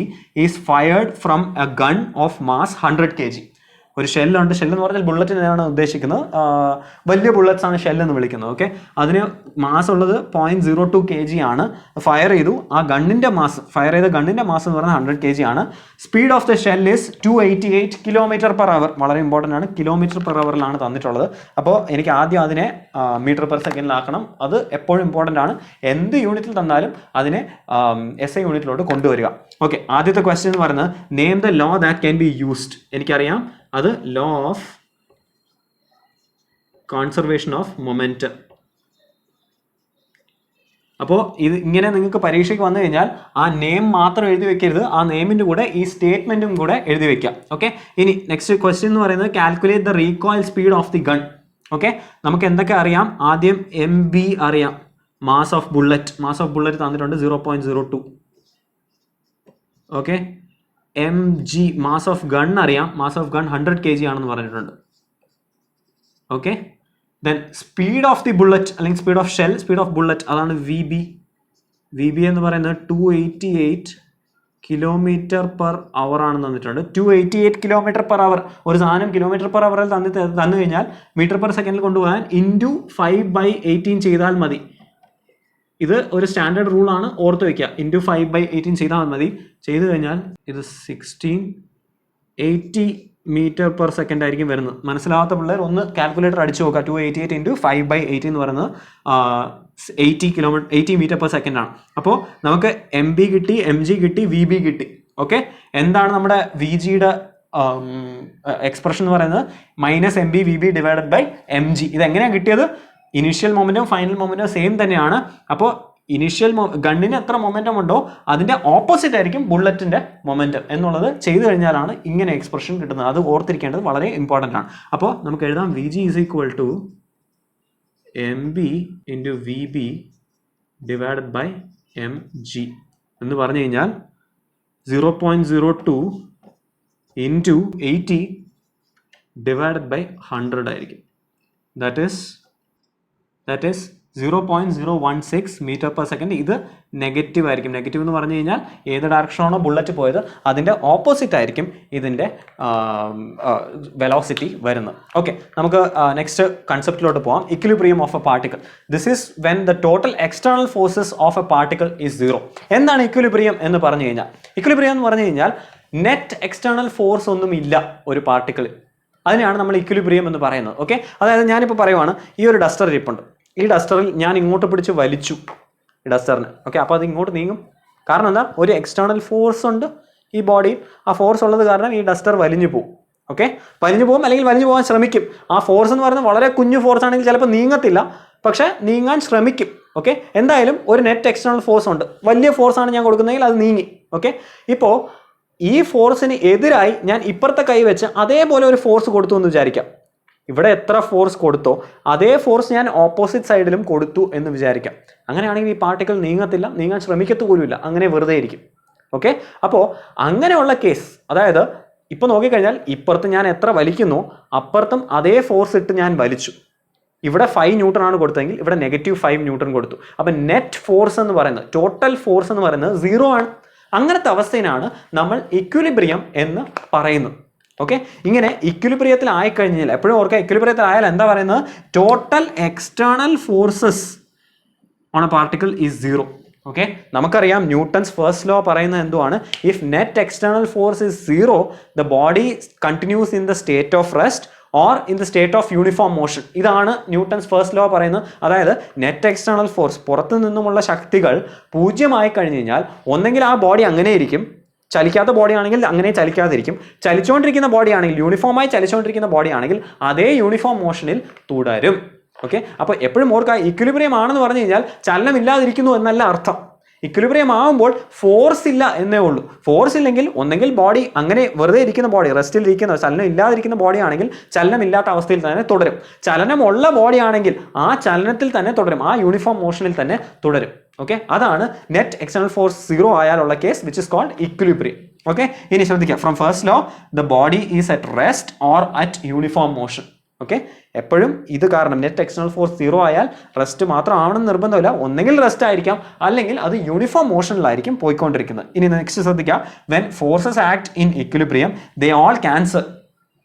is fired from a gun of mass 100 kg. ഒരു ഷെല്ലുണ്ട്. ഷെല്ലെന്ന് പറഞ്ഞാൽ ബുള്ളറ്റിനെയാണ് ഉദ്ദേശിക്കുന്നത്. വലിയ ബുള്ളറ്റ്സ് ആണ് ഷെല്ലെന്ന് വിളിക്കുന്നത്. ഓക്കെ, അതിന് മാസ് ഉള്ളത് 0.02 kg ആണ്. ഫയർ ചെയ്തു. ആ ഗണ്ണിൻ്റെ മാസ്, ഫയർ ചെയ്ത ഗണ്ണിൻ്റെ മാസ് എന്ന് പറഞ്ഞാൽ 100 kg ആണ്. Speed of the shell is 288 km/h. വളരെ ഇമ്പോർട്ടൻ്റ് ആണ്, km/hലാണ് തന്നിട്ടുള്ളത്. അപ്പോൾ എനിക്ക് ആദ്യം അതിനെ മീറ്റർ/സെക്കൻഡിലാക്കണം. അത് എപ്പോഴും ഇമ്പോർട്ടൻ്റ് ആണ്. എന്ത് യൂണിറ്റിൽ തന്നാലും അതിനെ SI യൂണിറ്റിലോട്ട് കൊണ്ടുവരിക. ഓക്കെ, ആദ്യത്തെ ക്വസ്റ്റ്യൻ എന്ന് പറയുന്നത് name the law that can be used. എനിക്കറിയാം, അത് law of conservation of momentum. അപ്പോൾ ഇത് ഇങ്ങനെ നിങ്ങൾക്ക് പരീക്ഷയ്ക്ക് വന്നു കഴിഞ്ഞാൽ ആ നെയിം മാത്രം എഴുതി വെക്കരുത്, ആ നെയിമിൻ്റെ കൂടെ ഈ സ്റ്റേറ്റ്മെൻറ്റും കൂടെ എഴുതി വെക്കാം. ഓക്കെ, ഇനി നെക്സ്റ്റ് ക്വസ്റ്റ്യൻ എന്ന് പറയുന്നത് calculate the recoil speed of the gun. Okay, നമുക്ക് എന്തൊക്കെ അറിയാം? ആദ്യം എം ബി അറിയാം, മാസ് ഓഫ് ബുള്ളറ്റ് തന്നിട്ടുണ്ട് 0.02. Okay, M G mass of gun അറിയാം, മാസ് ഓഫ് ഗൺ 100 kg ആണെന്ന് പറഞ്ഞിട്ടുണ്ട്. Okay, then speed of the bullet അല്ലെങ്കിൽ speed of shell, speed of bullet അതാണ് വി ബി. വി ബി എന്ന് പറയുന്നത് 288 km/h ആണെന്ന് തന്നിട്ടുണ്ട്. 288 km/h. ഒരു സാധനം km/hൽ തന്നു കഴിഞ്ഞാൽ മീറ്റർ/സെക്കൻഡിൽ കൊണ്ടുപോകാൻ ഇൻറ്റു 5/18 ചെയ്താൽ മതി. ഇത് ഒരു സ്റ്റാൻഡേർഡ് റൂളാണ്, ഓർത്ത് വയ്ക്കുക. ഇൻറ്റു 5/18 ചെയ്താൽ മതി. ചെയ്ത് കഴിഞ്ഞാൽ ഇത് 1680 m/s ആയിരിക്കും വരുന്നത്. മനസ്സിലാവാത്ത പിള്ളേർ ഒന്ന് കാൽക്കുലേറ്റർ അടിച്ചു നോക്കുക. 288 ഇൻറ്റു 5/18 എന്ന് പറയുന്നത് 80 m/s ആണ്. അപ്പോൾ നമുക്ക് എം ബി കിട്ടി, എം ജി കിട്ടി, വി ബി കിട്ടി. ഓക്കെ, എന്താണ് നമ്മുടെ വി ജിയുടെ എക്സ്പ്രഷൻ എന്ന് പറയുന്നത്? -mb vb divided by M G. ഇതെങ്ങനെയാണ് കിട്ടിയത്? ഇനീഷ്യൽ മൊമെന്റും ഫൈനൽ മൊമെന്റും സെയിം തന്നെയാണ്. അപ്പോൾ ഇനീഷ്യൽ ഗണ്ണിന് എത്ര മൊമെന്റം ഉണ്ടോ അതിന്റെ ഓപ്പോസിറ്റ് ആയിരിക്കും ബുള്ളറ്റിന്റെ മൊമെന്റം എന്നുള്ളത് ചെയ്തു കഴിഞ്ഞാലാണ് ഇങ്ങനെ എക്സ്പ്രഷൻ കിട്ടുന്നത്. അത് ഓർത്തിരിക്കേണ്ടത് വളരെ ഇമ്പോർട്ടൻ്റ് ആണ്. അപ്പോൾ നമുക്ക് എഴുതാം V G is equal to M B into V B divided by M G എന്ന് പറഞ്ഞു കഴിഞ്ഞാൽ 0.02 ഇൻറ്റു 80 ഡിവൈഡഡ് ബൈ 100 ആയിരിക്കും. That is 0.016 m/s. ഇത് നെഗറ്റീവ് ആയിരിക്കും. നെഗറ്റീവ് എന്ന് പറഞ്ഞു കഴിഞ്ഞാൽ ഏത് ഡയറക്ഷനാണോ ബുള്ളറ്റ് പോയത് അതിൻ്റെ ഓപ്പോസിറ്റ് ആയിരിക്കും ഇതിൻ്റെ വെലോസിറ്റി വരുന്നത്. ഓക്കെ, നമുക്ക് നെക്സ്റ്റ് കൺസെപ്റ്റിലോട്ട് പോകാം. Equilibrium of A particle. This is when the total external forces of A particle is 0. എന്താണ് ഇക്വിലിബ്രിയം എന്ന് പറഞ്ഞു കഴിഞ്ഞാൽ? ഇക്വിലിബ്രിയം എന്ന് പറഞ്ഞു കഴിഞ്ഞാൽ നെറ്റ് എക്സ്റ്റേണൽ ഫോഴ്സ് ഒന്നും ഇല്ല ഒരു പാർട്ടിക്കിളിൽ. അതിനെയാണ് നമ്മൾ ഇക്വിലിബ്രിയം എന്ന് പറയുന്നത്. ഓക്കെ, അതായത് ഞാനിപ്പോൾ പറയുവാണ്, ഈ ഒരു ഡസ്റ്റർ ഇരിപ്പുണ്ട്. ഈ ഡസ്റ്ററിൽ ഞാൻ ഇങ്ങോട്ട് പിടിച്ച് വലിച്ചു ഈ ഡസ്റ്ററിന്. ഓക്കെ, അപ്പോൾ അത് ഇങ്ങോട്ട് നീങ്ങും. കാരണം എന്താ? ഒരു എക്സ്റ്റേണൽ ഫോഴ്സ് ഉണ്ട് ഈ ബോഡിയിൽ. ആ ഫോഴ്സ് ഉള്ളത് കാരണം ഈ ഡസ്റ്റർ വലിഞ്ഞു പോകും. ഓക്കെ, വലിഞ്ഞു പോകും, അല്ലെങ്കിൽ വലിഞ്ഞു പോകാൻ ശ്രമിക്കും. ആ ഫോഴ്സ് എന്ന് പറയുന്നത് വളരെ കുഞ്ഞു ഫോഴ്സ് ആണെങ്കിൽ ചിലപ്പോൾ നീങ്ങത്തില്ല, പക്ഷേ നീങ്ങാൻ ശ്രമിക്കും. ഓക്കെ, എന്തായാലും ഒരു നെറ്റ് എക്സ്റ്റേണൽ ഫോഴ്സ് ഉണ്ട്. വലിയ ഫോഴ്സാണ് ഞാൻ കൊടുക്കുന്നതെങ്കിൽ അത് നീങ്ങി. ഓക്കെ, ഇപ്പോൾ ഈ ഫോഴ്സിന് എതിരായി ഞാൻ ഇപ്പുറത്തെ കൈ വെച്ച് അതേപോലെ ഒരു ഫോഴ്സ് കൊടുത്തു എന്ന് വിചാരിക്കാം. ഇവിടെ എത്ര ഫോഴ്സ് കൊടുത്തോ അതേ ഫോഴ്സ് ഞാൻ ഓപ്പോസിറ്റ് സൈഡിലും കൊടുത്തു എന്ന് വിചാരിക്കാം. അങ്ങനെയാണെങ്കിൽ ഈ പാർട്ടിക്കിൾ നീങ്ങത്തില്ല, നീങ്ങാൻ ശ്രമിക്കത്തു പോലുമില്ല, അങ്ങനെ വെറുതെ ഇരിക്കും. ഓക്കെ, അപ്പോൾ അങ്ങനെയുള്ള കേസ്, അതായത് ഇപ്പോൾ നോക്കിക്കഴിഞ്ഞാൽ ഇപ്പുറത്ത് ഞാൻ എത്ര വലിക്കുന്നു അപ്പുറത്തും അതേ ഫോഴ്സ് ഇട്ട് ഞാൻ വലിച്ചു. ഇവിടെ 5 ന്യൂട്ടൺ ആണ് കൊടുത്തതെങ്കിൽ ഇവിടെ -5 ന്യൂട്ടൺ കൊടുത്തു. അപ്പം നെറ്റ് ഫോഴ്സ് എന്ന് പറയുന്നത്, ടോട്ടൽ ഫോഴ്സ് എന്ന് പറയുന്നത് 0 ആണ്. അങ്ങനത്തെ അവസ്ഥയിലാണ് നമ്മൾ ഇക്വിലിബ്രിയം എന്ന് പറയുന്നത്. ഓക്കെ, ഇങ്ങനെ ഇക്വിലിബ്രിയത്തിൽ ആയിക്കഴിഞ്ഞാൽ എപ്പോഴും ഓർക്കുക, ഇക്വിലിബ്രിയത്തിൽ ആയാൽ എന്താ പറയുന്നത്? Total external forces on A particle is 0. Okay, നമുക്കറിയാം ന്യൂട്ടൺസ് ഫസ്റ്റ് ലോ പറയുന്നത് എന്തുവാണ്? If net external force is 0 the body continuous in the state of rest or in the state of uniform motion. ഇതാണ് Newton's first law പറയുന്നത്. അതായത് net external force, പുറത്തു നിന്നുമുള്ള ശക്തികൾ 0 ആയി കഴിഞ്ഞ് കഴിഞ്ഞാൽ ഒന്നെങ്കിൽ ആ ബോഡി അങ്ങനെ ഇരിക്കും, ചലിക്കാത്ത ബോഡി ആണെങ്കിൽ അങ്ങനെ ചലിക്കാതിരിക്കും, ചലിച്ചുകൊണ്ടിരിക്കുന്ന ബോഡി ആണെങ്കിൽ, യൂണിഫോമായി ചലിച്ചുകൊണ്ടിരിക്കുന്ന ബോഡി ആണെങ്കിൽ അതേ യൂണിഫോം മോഷനിൽ തുടരും. ഓക്കെ, അപ്പോൾ എപ്പോഴും ഓർക്കുക, ഇക്വിലിബ്രിയം ആണെന്ന് പറഞ്ഞു കഴിഞ്ഞാൽ ചലനമില്ലാതിരിക്കുന്നു എന്നല്ല അർത്ഥം. ഇക്വിലിബ്രിയം ആകുമ്പോൾ ഫോഴ്സ് ഇല്ല എന്നേ ഉള്ളൂ. ഫോഴ്സ് ഇല്ലെങ്കിൽ ഒന്നെങ്കിൽ ബോഡി അങ്ങനെ വെറുതെ ഇരിക്കുന്ന ബോഡി, റെസ്റ്റിൽ ഇരിക്കുന്ന, ചലനം ഇല്ലാതിരിക്കുന്ന ബോഡി ആണെങ്കിൽ ചലനമില്ലാത്ത അവസ്ഥയിൽ തന്നെ തുടരും. ചലനമുള്ള ബോഡി ആണെങ്കിൽ ആ ചലനത്തിൽ തന്നെ തുടരും, ആ യൂണിഫോം മോഷനിൽ തന്നെ തുടരും. ഓക്കെ, അതാണ് നെറ്റ് എക്സ്റ്റേണൽ ഫോഴ്സ് 0 ആയാലുള്ള case which is called equilibrium. Okay, ഇനി ശ്രദ്ധിക്കുക, from first law the body is at rest or at uniform motion. Okay, എപ്പോഴും ഇത് കാരണം നെറ്റ് എക്സ്റ്റേണൽ ഫോഴ്സ് 0 ആയാൽ റെസ്റ്റ് മാത്രം ആവണമെന്ന് നിർബന്ധമില്ല, ഒന്നെങ്കിൽ റെസ്റ്റ് ആയിരിക്കാം അല്ലെങ്കിൽ അത് യൂണിഫോം മോഷനിലായിരിക്കും പോയിക്കൊണ്ടിരിക്കുന്നത്. ഇനി നെക്സ്റ്റ് ശ്രദ്ധിക്കുക, when forces act in equilibrium they all cancel.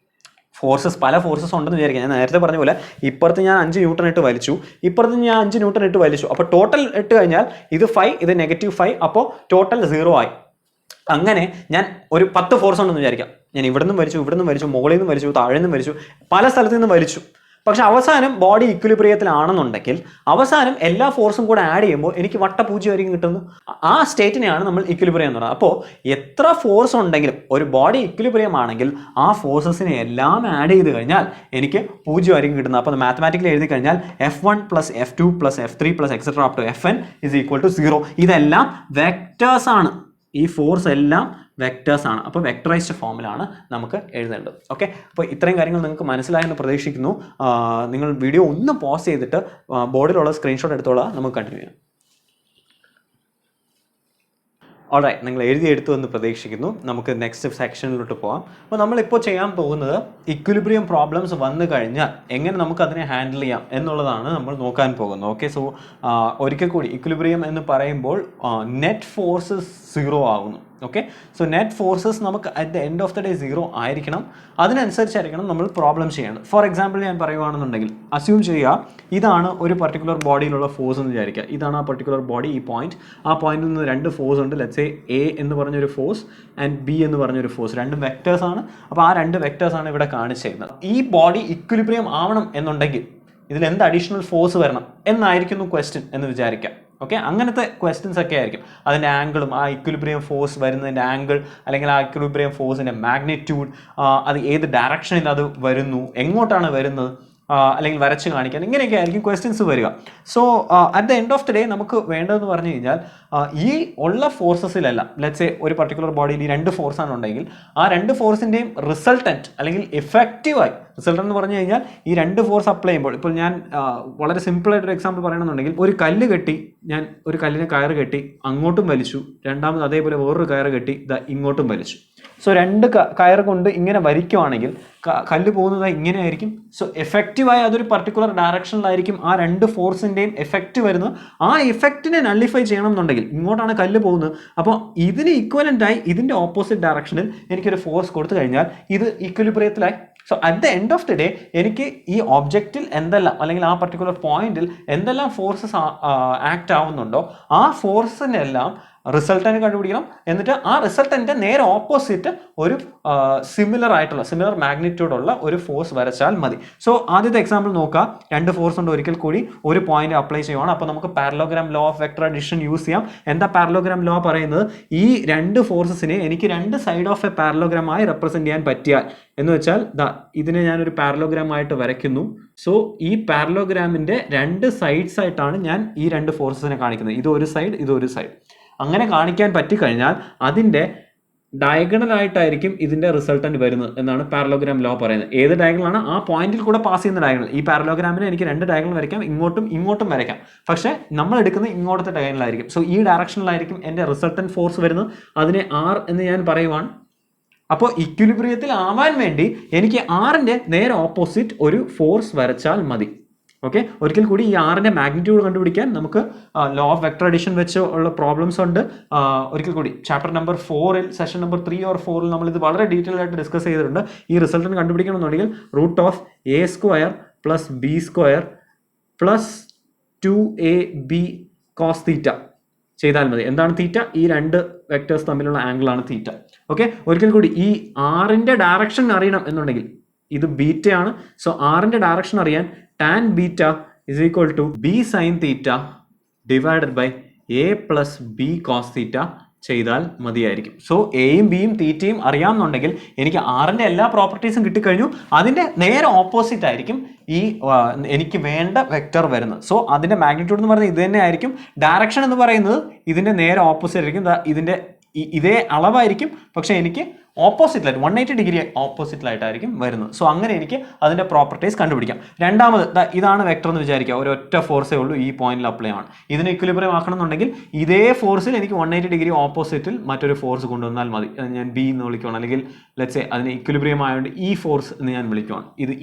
Forces, പല ഫോഴ്സസ് ഉണ്ടെന്ന് വിചാരിക്കാം. ഞാൻ നേരത്തെ പറഞ്ഞ പോലെ ഇപ്പുറത്ത് ഞാൻ 5 ന്യൂട്ടൺ ഇട്ട് വലിച്ചു, ഇപ്പുറത്ത് ഞാൻ 5 ന്യൂട്ടൺ ഇട്ട് വലിച്ചു, അപ്പോൾ ടോട്ടൽ ഇട്ട് കഴിഞ്ഞാൽ ഇത് 5, ഇത് -5, അപ്പോൾ ടോട്ടൽ 0 ആയി. അങ്ങനെ ഞാൻ ഒരു 10 ഫോഴ്സ് ഉണ്ടെന്ന് വിചാരിക്കാം. ഞാൻ ഇവിടെ നിന്നും വലിച്ചു, മുകളിൽ നിന്നും വലിച്ചു, താഴെ നിന്നും വലിച്ചു, പല സ്ഥലത്തു നിന്നും വലിച്ചു. പക്ഷെ അവസാനം ബോഡി ഇക്വിലിബ്രിയത്തിലാണെന്നുണ്ടെങ്കിൽ അവസാനം എല്ലാ ഫോഴ്സും കൂടെ ആഡ് ചെയ്യുമ്പോൾ എനിക്ക് വട്ടപൂജ്യമായിരിക്കും കിട്ടുന്നു. ആ സ്റ്റേറ്റിനെയാണ് നമ്മൾ ഇക്വിലിബ്രിയം എന്ന് പറയുന്നത്. അപ്പോൾ എത്ര ഫോഴ്സ് ഉണ്ടെങ്കിലും ഒരു ബോഡി ഇക്വിലിബ്രിയം ആണെങ്കിൽ ആ ഫോഴ്സസിനെ എല്ലാം ആഡ് ചെയ്ത് കഴിഞ്ഞാൽ എനിക്ക് 0 ആയിരിക്കും കിട്ടുന്നത്. അപ്പോൾ മാത്തമാറ്റിക്കലി എഴുതി കഴിഞ്ഞാൽ F1 + F2 + F3 + etc. up to Fn = 0. ഇതെല്ലാം വെക്ടേഴ്സ് ആണ്. ഈ ഫോഴ്സ് എല്ലാം വെക്ടേഴ്സ് ആണ്. അപ്പോൾ വെക്ടറൈസ്ഡ് ഫോമിലാണ് നമുക്ക് എഴുതേണ്ടത്. ഓക്കെ, അപ്പോൾ ഇത്രയും കാര്യങ്ങൾ നിങ്ങൾക്ക് മനസ്സിലായെന്ന് പ്രതീക്ഷിക്കുന്നു. നിങ്ങൾ വീഡിയോ ഒന്ന് പോസ് ചെയ്തിട്ട് ബോർഡിലുള്ള സ്ക്രീൻഷോട്ട് എടുത്തോളാം, നമുക്ക് കണ്ടിന്യൂ ചെയ്യാം. ഓൾറൈറ്റ്, നിങ്ങൾ എടുത്തു എന്ന് പ്രതീക്ഷിക്കുന്നു. നമുക്ക് നെക്സ്റ്റ് സെക്ഷനിലോട്ട് പോകാം. അപ്പോൾ നമ്മളിപ്പോൾ ചെയ്യാൻ പോകുന്നത് ഇക്വിലിബ്രിയം പ്രോബ്ലംസ് വന്നു കഴിഞ്ഞാൽ എങ്ങനെ നമുക്ക് അതിനെ ഹാൻഡിൽ ചെയ്യാം എന്നുള്ളതാണ് നമ്മൾ നോക്കാൻ പോകുന്നത്. ഓക്കെ, സോ ഒരിക്കൽ കൂടി, ഇക്വിലിബ്രിയം എന്ന് പറയുമ്പോൾ നെറ്റ് ഫോഴ്സസ് 0 ആകുന്നു. ഓക്കെ, സോ നെറ്റ് ഫോഴ്സസ് നമുക്ക് at the end of the day 0 ആയിരിക്കണം. അതിനനുസരിച്ചായിരിക്കണം നമ്മൾ പ്രോബ്ലം ചെയ്യേണ്ടത്. ഫോർ എക്സാമ്പിൾ ഞാൻ പറയുകയാണെന്നുണ്ടെങ്കിൽ, അസ്യൂം ചെയ്യുക ഇതാണ് ഒരു പർട്ടിക്കുലർ ബോഡിയിലുള്ള ഫോഴ്സ് എന്ന് വിചാരിക്കുക. ഇതാണ് ആ പർട്ടിക്കുലർ ബോഡി, ഈ പോയിന്റ്. ആ പോയിന്റിൽ നിന്ന് 2 ഫോഴ്സ് ഉണ്ട്. ലെറ്റ്സ് സേ എ എന്ന് പറഞ്ഞൊരു ഫോഴ്സ് ആൻഡ് ബി എന്ന് പറഞ്ഞൊരു ഫോഴ്സ്. രണ്ടും വെക്ടേഴ്സ് ആണ്. അപ്പോൾ ആ 2 വെക്ടേഴ്സ് ആണ് ഇവിടെ കാണിച്ചിരുന്നത്. ഈ ബോഡി ഇക്വിലിബ്രിയം ആവണം എന്നുണ്ടെങ്കിൽ ഇതിൽ എന്ത് അഡീഷണൽ ഫോഴ്സ് വരണം എന്നായിരിക്കുന്നു ക്വസ്റ്റ്യൻ എന്ന് വിചാരിക്കാം. ഓക്കെ, അങ്ങനത്തെ ക്വസ്റ്റ്യൻസ് ഒക്കെ ആയിരിക്കും. അതിൻ്റെ ആംഗിളും, ആ ഇക്വിലിബ്രിയം ഫോഴ്സ് വരുന്നതിൻ്റെ ആംഗിൾ, അല്ലെങ്കിൽ ആ ഇക്വിലിബ്രിയം ഫോഴ്സിൻ്റെ മാഗ്നിറ്റ്യൂഡ്, അത് ഏത് ഡയറക്ഷനിൽ അത് വരുന്നു, എങ്ങോട്ടാണ് വരുന്നത്, അല്ലെങ്കിൽ വരച്ച് കാണിക്കാൻ, ഇങ്ങനെയൊക്കെ ആയിരിക്കും ക്വസ്റ്റ്യൻസ് വരിക. So at the end of the day നമുക്ക് വേണ്ടതെന്ന് പറഞ്ഞു കഴിഞ്ഞാൽ ഈ ഉള്ള ഫോഴ്സസിലെല്ലാം, ലെറ്റ്സ് സേ ഒരു പർട്ടിക്കുലർ ബോഡിയിൽ ഈ 2 ഫോഴ്സാണ് ഉണ്ടെങ്കിൽ ആ 2 ഫോഴ്സിൻ്റെയും റിസൾട്ടൻറ്റ് അല്ലെങ്കിൽ എഫക്റ്റീവായി, റിസൾട്ടൻ എന്ന് പറഞ്ഞു കഴിഞ്ഞാൽ ഈ 2 ഫോഴ്സ് അപ്ലൈ ചെയ്യുമ്പോൾ, ഇപ്പോൾ ഞാൻ വളരെ സിമ്പിളായിട്ടൊരു എക്സാമ്പിൾ പറയണമെന്നുണ്ടെങ്കിൽ, ഒരു കല്ല് കെട്ടി, ഞാൻ ഒരു കല്ലിനെ കയറ് കെട്ടി അങ്ങോട്ടും വലിച്ചു, രണ്ടാമത് അതേപോലെ വേറൊരു കയറ് കെട്ടി ഇങ്ങോട്ടും വലിച്ചു. സോ 2 കയർ കൊണ്ട് ഇങ്ങനെ വരിക്കുവാണെങ്കിൽ കല്ല് പോകുന്നത് ഇങ്ങനെ ആയിരിക്കും. സോ എഫക്റ്റീവായി അതൊരു പർട്ടിക്കുലർ ഡയറക്ഷനിലായിരിക്കും ആ 2 ഫോഴ്സിൻ്റെയും എഫക്റ്റ് വരുന്നത്. ആ എഫക്റ്റിനെ നള്ളിഫൈ ചെയ്യണം എന്നുണ്ടെങ്കിൽ ഇങ്ങോട്ടാണ് കല്ല് പോകുന്നത്, അപ്പോൾ ഇതിന് ഇക്വലൻ്റായി ഇതിൻ്റെ ഓപ്പോസിറ്റ് ഡയറക്ഷനിൽ എനിക്കൊരു ഫോഴ്സ് കൊടുത്തു കഴിഞ്ഞാൽ ഇത് ഇക്വിലിബ്രിയത്തിലായി. So at the end of the day എനിക്ക് ഈ ഒബ്ജക്റ്റിൽ എന്തെല്ലാം, അല്ലെങ്കിൽ ആ പർട്ടിക്കുലർ പോയിന്റിൽ എന്തെല്ലാം ഫോഴ്സസ് ആക്ട് ആവുന്നുണ്ടോ ആ ഫോഴ്സിനെല്ലാം റിസൾട്ടൻറ്റ് കണ്ടുപിടിക്കണം. എന്നിട്ട് ആ റിസൾട്ടൻ്റെ നേരെ ഓപ്പോസിറ്റ് ഒരു സിമിലർ മാഗ്നിറ്റ്യൂഡുള്ള ഒരു ഫോഴ്സ് വരച്ചാൽ മതി. സോ ആദ്യത്തെ എക്സാമ്പിൾ നോക്കുക. 2 ഫോഴ്സ് ഉണ്ട്, ഒരിക്കൽ കൂടി ഒരു പോയിന്റ് അപ്ലൈ ചെയ്യുവാണ്. അപ്പോൾ നമുക്ക് parallelogram law of vector addition use ചെയ്യാം. എന്താ പാരലോഗ്രാം ലോ പറയുന്നത്? ഈ 2 ഫോഴ്സസിനെ എനിക്ക് 2 സൈഡ് ഓഫ് എ പാരലോഗ്രാം ആയി റെപ്രസെന്റ് ചെയ്യാൻ പറ്റിയാൽ, എന്ന് വെച്ചാൽ ഇതിനെ ഞാനൊരു പാരലോഗ്രാം ആയിട്ട് വരയ്ക്കുന്നു. സോ ഈ പാരലോഗ്രാമിന്റെ 2 സൈഡ്സ് ആയിട്ടാണ് ഞാൻ ഈ 2 ഫോഴ്സസിനെ കാണിക്കുന്നത്. ഇതൊരു സൈഡ്, ഇതൊരു സൈഡ്. അങ്ങനെ കാണിക്കാൻ പറ്റിക്കഴിഞ്ഞാൽ അതിൻ്റെ ഡയഗണൽ ആയിട്ടായിരിക്കും ഇതിൻ്റെ റിസൾട്ടൻറ്റ് വരുന്നത് എന്നാണ് പാരലോഗ്രാം ലോ പറയുന്നത്. ഏത് ഡയഗണലാണ്? ആ പോയിന്റിൽ കൂടെ പാസ് ചെയ്യുന്ന ഡയഗണൽ. ഈ പാരലോഗ്രാമിന് എനിക്ക് 2 ഡയഗണൽ വരയ്ക്കാം, ഇങ്ങോട്ടും വരയ്ക്കാം. പക്ഷേ നമ്മൾ എടുക്കുന്നത് ഇങ്ങോട്ടത്തെ ഡയഗണലായിരിക്കും. സോ ഈ ഡയറക്ഷനിലായിരിക്കും എൻ്റെ റിസൾട്ടൻറ്റ് ഫോഴ്സ് വരുന്നത്. അതിനെ R എന്ന് ഞാൻ പറയുവാണ്. അപ്പോൾ ഇക്വിലിബ്രിയത്തിൽ ആവാൻ വേണ്ടി എനിക്ക് ആറിൻ്റെ നേരെ ഓപ്പോസിറ്റ് ഒരു ഫോഴ്സ് വരച്ചാൽ മതി. ഓക്കെ, ഒരിക്കൽ കൂടി ഈ ആറിൻ്റെ മാഗ്നിറ്റ്യൂഡ് കണ്ടുപിടിക്കാൻ നമുക്ക് ലോ ഓഫ് വെക്ടർ അഡിഷൻ വെച്ച് ഉള്ള പ്രോബ്ലംസ് ഉണ്ട്. ഒരിക്കൽ കൂടി ചാപ്റ്റർ നമ്പർ 4-ൽ, സെഷൻ നമ്പർ 3 or 4-ൽ നമ്മൾ ഇത് വളരെ ഡീറ്റെയിൽ ആയിട്ട് ഡിസ്കസ് ചെയ്തിട്ടുണ്ട്. ഈ റിസൾട്ടിന് കണ്ടുപിടിക്കണമെന്നുണ്ടെങ്കിൽ √(a² + b² + 2ab cos θ ചെയ്താൽ മതി. എന്താണ് തീറ്റ? ഈ രണ്ട് വെക്ടേഴ്സ് തമ്മിലുള്ള ആംഗിളാണ് തീറ്റ. ഓക്കെ, ഒരിക്കൽ കൂടി ഈ ആറിന്റെ ഡയറക്ഷൻ അറിയണം എന്നുണ്ടെങ്കിൽ ഇത് ബീറ്റയാണ്. സോ ആറിന്റെ ഡയറക്ഷൻ അറിയാൻ tan beta is equal to B sine theta divided by A plus B cos theta ചെയ്താൽ മതിയായിരിക്കും. സോ എയും ബിയും തീറ്റയും അറിയാമെന്നുണ്ടെങ്കിൽ എനിക്ക് ആറിന്റെ എല്ലാ പ്രോപ്പർട്ടീസും കിട്ടിക്കഴിഞ്ഞു. അതിന്റെ നേരെ ഓപ്പോസിറ്റ് ആയിരിക്കും ഈ എനിക്ക് വേണ്ട വെക്ടർ വരുന്നത്. സോ അതിന്റെ മാഗ്നിറ്റ്യൂഡ് എന്ന് പറയുന്നത് ഇത് തന്നെ ആയിരിക്കും. ഡയറക്ഷൻ എന്ന് പറയുന്നത് ഇതിന്റെ നേരെ ഓപ്പോസിറ്റ് ആയിരിക്കും. ഇതിന്റെ ഇതേ അളവായിരിക്കും, പക്ഷെ എനിക്ക് ഓപ്പോസിറ്റിലായിട്ട് 180 ഡിഗ്രി ഓപ്പോസിറ്റിലായിട്ടായിരിക്കും വരുന്നത്. സോ അങ്ങനെ എനിക്ക് അതിന്റെ പ്രോപ്പർട്ടീസ് കണ്ടുപിടിക്കാം. രണ്ടാമത് ഇതാണ് വെക്ടർ എന്ന് വിചാരിക്കുക. ഒരൊറ്റ ഫോഴ്സേ ഉള്ളൂ ഈ പോയിന്റിൽ അപ്ലൈ ആണ്. ഇതിന് ഇക്വിലിബ്രിയം ആക്കണമെന്നുണ്ടെങ്കിൽ ഇതേ ഫോഴ്സിൽ എനിക്ക് 180 ഡിഗ്രി ഓപ്പോസിറ്റിൽ മറ്റൊരു ഫോഴ്സ് കൊണ്ടുവന്നാൽ മതി. ഞാൻ ബി എന്ന് വിളിക്കുകയാണ്, അല്ലെങ്കിൽ ലെറ്റ്സ് സേ അതിന് ഇക്വിലിബ്രിയം ആയതുകൊണ്ട് ഈ ഫോഴ്സ് എന്ന് ഞാൻ വിളിക്കുകയാണ്. ഇത്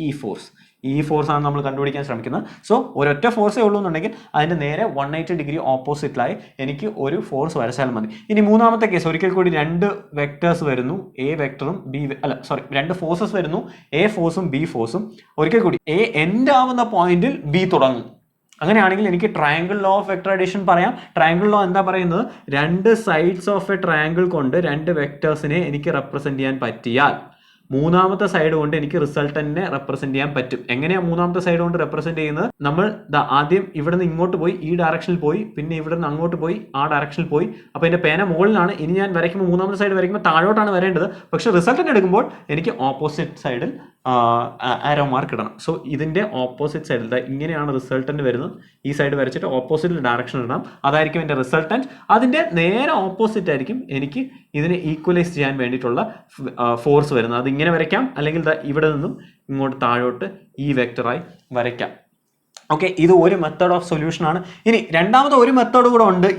ഈ ഫോഴ്സ് ആണ് നമ്മൾ കണ്ടുപിടിക്കാൻ ശ്രമിക്കുന്നത്. സോ ഒരൊറ്റ ഫോഴ്സേ ഉള്ളൂ എന്നുണ്ടെങ്കിൽ അതിന്റെ നേരെ 180 ഡിഗ്രി ഓപ്പോസിറ്റിലായി എനിക്ക് ഒരു ഫോഴ്സ് വരച്ചാൽ മതി. ഇനി മൂന്നാമത്തെ കേസ്, ഒരിക്കൽ കൂടി രണ്ട് വെക്ടേഴ്സ് വരുന്നു, എ വെക്ടറും രണ്ട് ഫോഴ്സസ് വരുന്നു, എ ഫോഴ്സും ബി ഫോഴ്സും. ഒരിക്കൽ കൂടി എ എൻഡ് ആവുന്ന പോയിന്റിൽ ബി തുടങ്ങും. അങ്ങനെയാണെങ്കിൽ എനിക്ക് triangle law of vector addition പറയാം. ട്രയാങ്കിൾ ലോ എന്താ പറയുന്നത്? രണ്ട് സൈഡ്സ് ഓഫ് എ ട്രയാങ്കിൾ കൊണ്ട് രണ്ട് വെക്ടേഴ്സിനെ എനിക്ക് റെപ്രസെന്റ് ചെയ്യാൻ പറ്റിയാൽ മൂന്നാമത്തെ സൈഡ് കൊണ്ട് എനിക്ക് റിസൾട്ടന്റിനെ റെപ്രസെന്റ് ചെയ്യാൻ പറ്റും. എങ്ങനെയാണ് മൂന്നാമത്തെ സൈഡ് കൊണ്ട് റെപ്രസെന്റ് ചെയ്യുന്നത്? നമ്മൾ ആദ്യം ഇവിടെ നിന്ന് ഇങ്ങോട്ട് പോയി ഈ ഡയറക്ഷനിൽ പോയി, പിന്നെ ഇവിടെ നിന്ന് അങ്ങോട്ട് പോയി ആ ഡയറക്ഷനിൽ പോയി. അപ്പോൾ എൻ്റെ പേന മുകളിലാണ്. ഇനി ഞാൻ വരയ്ക്കുമ്പോൾ മൂന്നാമത്തെ സൈഡ് വരയ്ക്കുമ്പോൾ താഴോട്ടാണ് വരേണ്ടത്. പക്ഷെ റിസൾട്ടന്റ് എടുക്കുമ്പോൾ എനിക്ക് ഓപ്പോസിറ്റ് സൈഡിൽ ആരോ മാർക്ക് ഇടണം. സോ ഇതിന്റെ ഓപ്പോസിറ്റ് സൈഡിൽ ഇങ്ങനെയാണ് റിസൾട്ടന്റ് വരുന്നത്. ഈ സൈഡ് വരച്ചിട്ട് ഓപ്പോസിറ്റ് ഡയറക്ഷൻ ഇടണം. അതായിരിക്കും എൻ്റെ റിസൾട്ടന്റ്. അതിന്റെ നേരെ ഓപ്പോസിറ്റ് ആയിരിക്കും എനിക്ക് ഇതിനെ ഈക്വലൈസ് ചെയ്യാൻ വേണ്ടിയിട്ടുള്ള ഫോഴ്സ് വരുന്നത്. അത് ഇങ്ങനെ വരയ്ക്കാം, അല്ലെങ്കിൽ ഇവിടെ നിന്നും ഇങ്ങോട്ട് താഴോട്ട് ഈ വെക്ടറായി വരയ്ക്കാം. ഓക്കെ, ഇത് ഒരു മെത്തേഡ് ഓഫ് സൊല്യൂഷൻ ആണ്. ഇനി രണ്ടാമത്തെ ഒരു മെത്തേഡ് കൂടെ ഉണ്ട്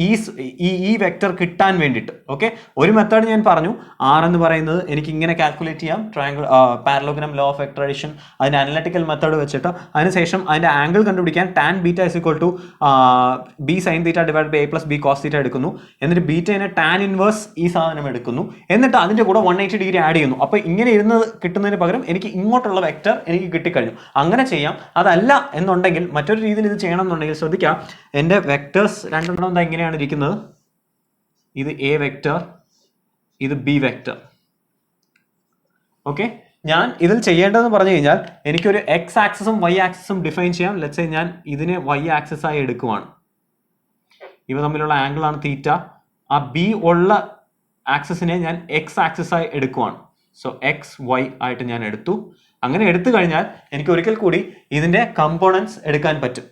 ഈ വെക്ടർ കിട്ടാൻ വേണ്ടിയിട്ട്. ഓക്കെ, ഒരു മെത്തേഡ് ഞാൻ പറഞ്ഞു, ആർ എന്ന് പറയുന്നത് എനിക്ക് ഇങ്ങനെ കാൽക്കുലേറ്റ് ചെയ്യാം. Triangle parallelogram law of vector addition, അതിന്റെ അനലിറ്റിക്കൽ മെത്തേഡ് വെച്ചിട്ട് അതിനുശേഷം അതിന്റെ ആംഗിൾ കണ്ടുപിടിക്കാൻ tan beta is equal to B sine theta divide by A plus B cos theta എടുക്കുന്നു. എന്നിട്ട് ബീറ്റനെ ടാൻ ഇൻവേഴ്സ് ഈ സാധനം എടുക്കുന്നു. എന്നിട്ട് അതിന്റെ കൂടെ 180 ഡിഗ്രി ആഡ് ചെയ്യുന്നു. അപ്പോൾ ഇങ്ങനെ ഇരുന്ന് കിട്ടുന്നതിന് പകരം എനിക്ക് ഇങ്ങോട്ടുള്ള വെക്ടർ എനിക്ക് കിട്ടിക്കഴിഞ്ഞു. അങ്ങനെ ചെയ്യാം. അതല്ല എന്നുണ്ടെങ്കിൽ മറ്റൊരു രീതിയിൽ ഇത് ചെയ്യണം എന്നുണ്ടെങ്കിൽ ശ്രദ്ധിക്കാം, എൻ്റെ വെക്ടേഴ്സ് രണ്ടെണ്ണം എന്താ ഇങ്ങനെയാണ് ഇരിക്കുന്നത്. ഇത് എ വെക്ടർ, ഇത് ബി വെക്ടർ. ഓക്കെ, ഞാൻ ഇതിൽ ചെയ്യേണ്ടതെന്ന് പറഞ്ഞു കഴിഞ്ഞാൽ എനിക്കൊരു എക്സ് ആക്സിസും വൈ ആക്സിസും ഡിഫൈൻ ചെയ്യാം. ലെറ്റ്സ് സേ ഞാൻ ഇതിനെ വൈ ആക്സിസ് ആയി എടുക്കുവാണ്. ഇവ തമ്മിലുള്ള ആംഗിൾ ആണ് തീറ്റ. ആ ബി ഉള്ള ആക്സിസിനെ ഞാൻ എക്സ് ആക്സിസ് ആയി എടുക്കുവാണ്. സോ എക്സ് വൈ ആയിട്ട് ഞാൻ എടുത്തു. അങ്ങനെ എടുത്തു കഴിഞ്ഞാൽ എനിക്ക് ഒരിക്കൽ കൂടി ഇതിന്റെ കമ്പോണൻസ് എടുക്കാൻ പറ്റും.